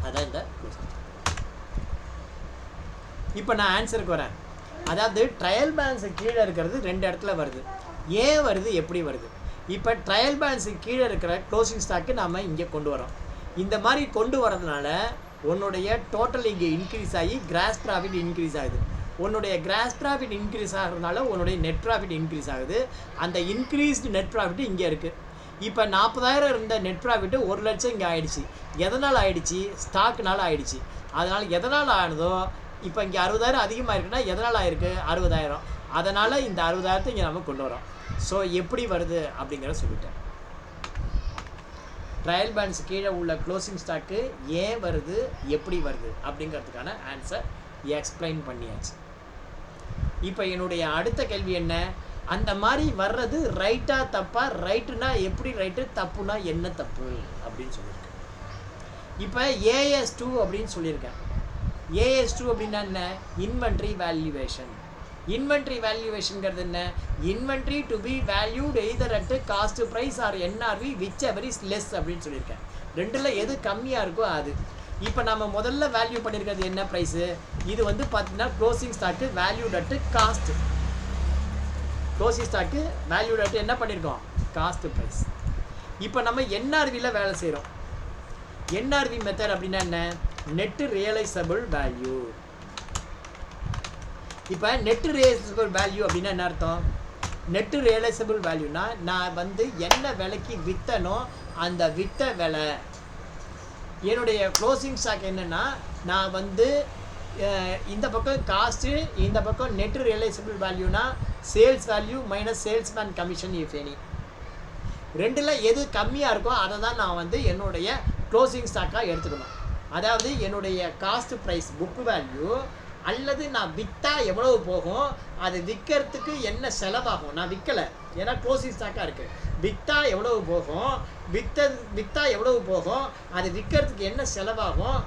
அதான் இந்த க்ளோசிங் ஸ்டாக். இப்போ நான் ஆன்சருக்கு வரேன். அதாவது ட்ரையல் பேலன்ஸு கீழே இருக்கிறது 2 இடத்துல வருது. ஏன் வருது, எப்படி வருது? இப்போ ட்ரையல் பேலன்ஸுக்கு கீழே இருக்கிற க்ளோசிங் ஸ்டாக்கு நாம் இங்கே கொண்டு வரோம். இந்த மாதிரி கொண்டு வரதுனால உன்னுடைய டோட்டல் இங்கே இன்க்ரீஸ் ஆகி கிராஸ் ப்ராஃபிட் இன்க்ரீஸ் ஆகுது. உன்னுடைய கிராஸ் ப்ராஃபிட் இன்க்ரீஸ் ஆகிறதுனால உன்னுடைய நெட் ப்ராஃபிட் இன்க்ரீஸ் ஆகுது. அந்த இன்க்ரீஸ்டு நெட் ப்ராஃபிட் இங்கே இருக்குது. இப்போ 40,000 இருந்த நெட் ப்ராஃபிட்டு 1 லட்சம் இங்கே ஆயிடுச்சு. எதனால் ஆயிடுச்சு? ஸ்டாக்குனால ஆயிடுச்சு. அதனால் எதனால் ஆனதோ இப்போ இங்கே 60,000 அதிகமாக இருக்குன்னா எதனால் ஆயிருக்கு? 60,000. அதனால் இந்த 60,000 இங்கே நம்ம கொண்டு வரோம். ஸோ எப்படி வருது அப்படிங்கிற சொல்லிட்டேன். ட்ரையல் பேலன்ஸ் கீழே உள்ள க்ளோசிங் ஸ்டாக்கு ஏன் வருது, எப்படி வருது அப்படிங்கிறதுக்கான ஆன்சர் எக்ஸ்பிளைன் பண்ணியாச்சு. இப்போ என்னுடைய அடுத்த கேள்வி என்ன? அந்த மாதிரி வர்றது ரைட்டா தப்பா? ரைட்டுனா எப்படி ரைட்டு, தப்புனா என்ன தப்பு அப்படின்னு சொல்லியிருக்கேன். இப்போ AS2 அப்படின்னு சொல்லியிருக்கேன். AS2 அப்படின்னா என்ன? Inventory valuation. இன்வென்ட்ரி வேல்யூவேஷன்ங்கிறது என்ன? Inventory to be valued either at cost price or NRV whichever is less அப்படின்னு சொல்லியிருக்கேன். ரெண்டில் எது கம்மியாக இருக்கோ அது. இப்போ நம்ம முதல்ல வேல்யூ பண்ணியிருக்கிறது என்ன ப்ரைஸு? இது வந்து பார்த்தீங்கன்னா closing stock valued at cost. Closing stock valued at என்ன பண்ணியிருக்கோம்? Cost price. இப்போ நம்ம NRVயில் வேலை செய்கிறோம். NRV மெத்தட் அப்படின்னா என்ன? Net realisable value. இப்போ நெட்டு ரியலைசபிள் வேல்யூ அப்படின்னா என்ன அர்த்தம்? நெட்டு ரியலைசபிள் வேல்யூனா நான் வந்து என்ன விலைக்கு விற்றனோ அந்த விற்ற விலை. என்னுடைய க்ளோசிங் ஸ்டாக் என்னென்னா நான் வந்து இந்த பக்கம் காஸ்ட்டு, இந்த பக்கம் நெட் ரியலைசபிள் வேல்யூனா sales value minus salesman commission if any. ரெண்டில் எது கம்மியாக இருக்கோ அதை தான் நான் வந்து என்னுடைய க்ளோசிங் ஸ்டாக்காக எடுத்துக்கணும். அதாவது என்னுடைய காஸ்ட் ப்ரைஸ் புக் வேல்யூ அல்லது நான் விற்றா எவ்வளவு போகும், அது விற்கிறதுக்கு என்ன செலவாகும். நான் விற்கலை ஏன்னா க்ளோசிங் ஸ்டாக்காக இருக்குது. விற்றா எவ்வளவு போகும், விற்றா எவ்வளவு போகும், அது விற்கிறதுக்கு என்ன செலவாகும்,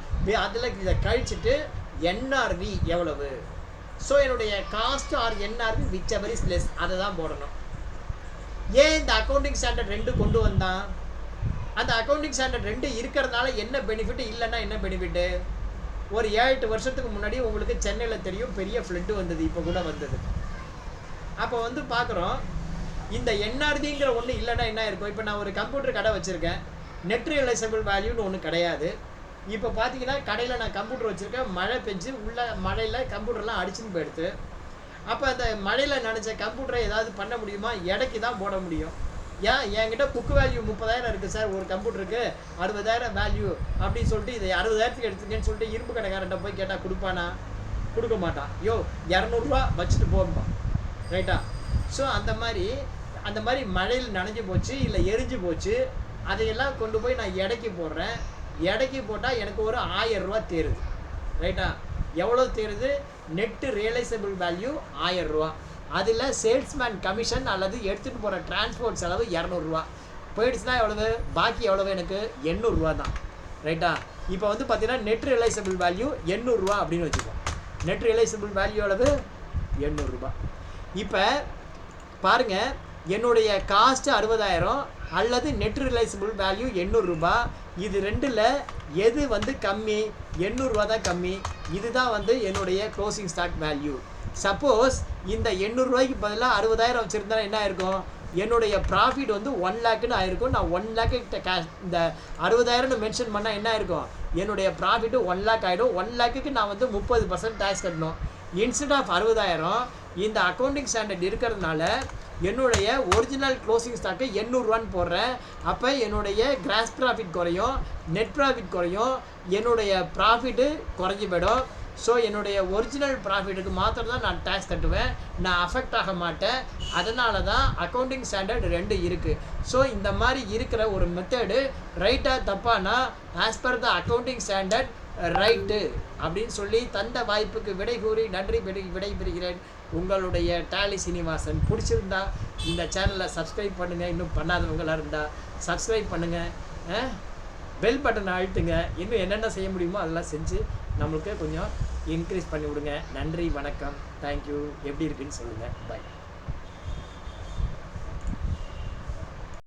அதில் இதை கழிச்சிட்டு NRV எவ்வளவு. ஸோ என்னுடைய cost or NRV whichever is less அதை தான் போடணும். ஏன் இந்த அக்கௌண்டிங் ஸ்டாண்டர்ட் 2 கொண்டு வந்தான்? அந்த அக்கௌண்டிங் ஸ்டாண்டர்ட் 2 இருக்கிறதுனால என்ன பெனிஃபிட், இல்லைன்னா என்ன பெனிஃபிட்டு? ஒரு 7-8 வருஷத்துக்கு முன்னாடி உங்களுக்கு சென்னையில் தெரியும் பெரிய ஃப்ளட்டு வந்தது, இப்போ கூட வந்தது. அப்போ வந்து பார்க்குறோம் இந்த NRVங்கிற ஒன்று இல்லைன்னா என்ன இருக்கும்? இப்போ நான் ஒரு கம்ப்யூட்டர் கடை வச்சுருக்கேன், நெட் ரியலைசபிள் வேல்யூன்னு ஒன்று கிடையாது. இப்போ பார்த்தீங்கன்னா கடையில் நான் கம்ப்யூட்டர் வச்சுருக்கேன், மழை பெஞ்சு உள்ள மழையில் கம்ப்யூட்டர்லாம் அடிச்சுன்னு போயிடுது. அப்போ அந்த மழையில் நினச்ச கம்ப்யூட்டரை ஏதாவது பண்ண முடியுமா? எடைக்கு தான் போட முடியும். ஏன் என்கிட்ட புக் வேல்யூ 30,000 இருக்குது சார், ஒரு கம்ப்யூட்டருக்கு 60,000 வேல்யூ அப்படின்னு சொல்லிட்டு இதை 60,000க்கு எடுத்துக்கன்னு சொல்லிட்டு இரும்பு கடைக்காரன்ட்ட போய் கேட்டால் கொடுப்பானா? கொடுக்க மாட்டான். யோ 200 வச்சுட்டு போகும்பான். ரைட்டா? ஸோ அந்த மாதிரி மழையில் நனைஞ்சு போச்சு இல்லை எரிஞ்சு போச்சு, அதையெல்லாம் கொண்டு போய் நான் எடைக்கு போடுறேன். எடைக்கு போட்டால் எனக்கு ஒரு 1000 தேருது. ரைட்டா? எவ்வளோ தேருது? Net realisable value 1000. அதில் சேல்ஸ்மேன் கமிஷன் அல்லது எடுத்துகிட்டு போகிற டிரான்ஸ்போர்ட் செலவு 200 போயிடுச்சுன்னா எவ்வளவு? பாக்கி எவ்வளவு? எனக்கு 800 தான். ரைட்டா? இப்போ வந்து பார்த்தீங்கன்னா நெட் ரியலைசபிள் வேல்யூ 800 அப்படின்னு வச்சுக்கோம். நெட் ரியலைசபிள் வேல்யூ எவ்வளவு? 800. இப்போ பாருங்கள், என்னுடைய காஸ்ட்டு 60,000 அல்லது நெட் ரியலைசபிள் வேல்யூ 800. இது ரெண்டில் எது வந்து கம்மி? 800 தான் கம்மி. இதுதான் வந்து என்னுடைய க்ளோசிங் ஸ்டாக் வேல்யூ. சப்போஸ் இந்த 800 பதிலாக 60,000 வச்சுருந்தா என்ன ஆயிருக்கும்? என்னுடைய ப்ராஃபிட் வந்து 1 லேக்குன்னு ஆயிருக்கும். நான் 1 லேக்கு கேஷ் இந்த 60,000ன்னு மென்ஷன் பண்ணால் என்ன ஆயிருக்கும்? என்னுடைய ப்ராஃபிட்டு 1 லேக் ஆகிடும். 1 லேக்குக்கு நான் வந்து 30% டேக்ஸ் கட்டணும். இன்ஸ்டெட் ஆஃப் 60,000 இந்த அக்கௌண்டிங் ஸ்டாண்டர்ட் இருக்கிறதுனால என்னுடைய ஒரிஜினல் க்ளோசிங் ஸ்டாக்கு 800 போடுறேன். அப்போ என்னுடைய கிராஸ் ப்ராஃபிட் குறையும், நெட் ப்ராஃபிட் குறையும், என்னுடைய ப்ராஃபிட்டு குறைஞ்சி போயிடும். ஸோ என்னுடைய ஒரிஜினல் ப்ராஃபிட்டுக்கு மாத்திரம் தான் நான் டேக்ஸ் கட்டுவேன், நான் அஃபெக்ட் ஆக மாட்டேன். அதனால தான் அக்கௌண்டிங் ஸ்டாண்டர்ட் 2 இருக்குது. ஸோ இந்த மாதிரி இருக்கிற ஒரு மெத்தடு ரைட்டாக தப்பானா as per the accounting standard right அப்படின்னு சொல்லி தந்த வாய்ப்புக்கு விடை கூறி நன்றி விடைபெறுகிறேன். உங்களுடைய டேலி சீனிவாசன். பிடிச்சிருந்தா இந்த சேனலை சப்ஸ்கிரைப் பண்ணுங்கள், இன்னும் பண்ணாதவங்களாக இருந்தால் சப்ஸ்கிரைப் பண்ணுங்கள், பெல் பட்டனை அழுத்துங்க. இன்னும் என்னென்ன செய்ய முடியுமோ அதெல்லாம் செஞ்சு நம்மளுக்கு கொஞ்சம் இன்க்ரீஸ் பண்ணி விடுங்க. நன்றி, வணக்கம், தேங்க்யூ. எப்படி இருக்குன்னு சொல்லுங்கள். பாய்.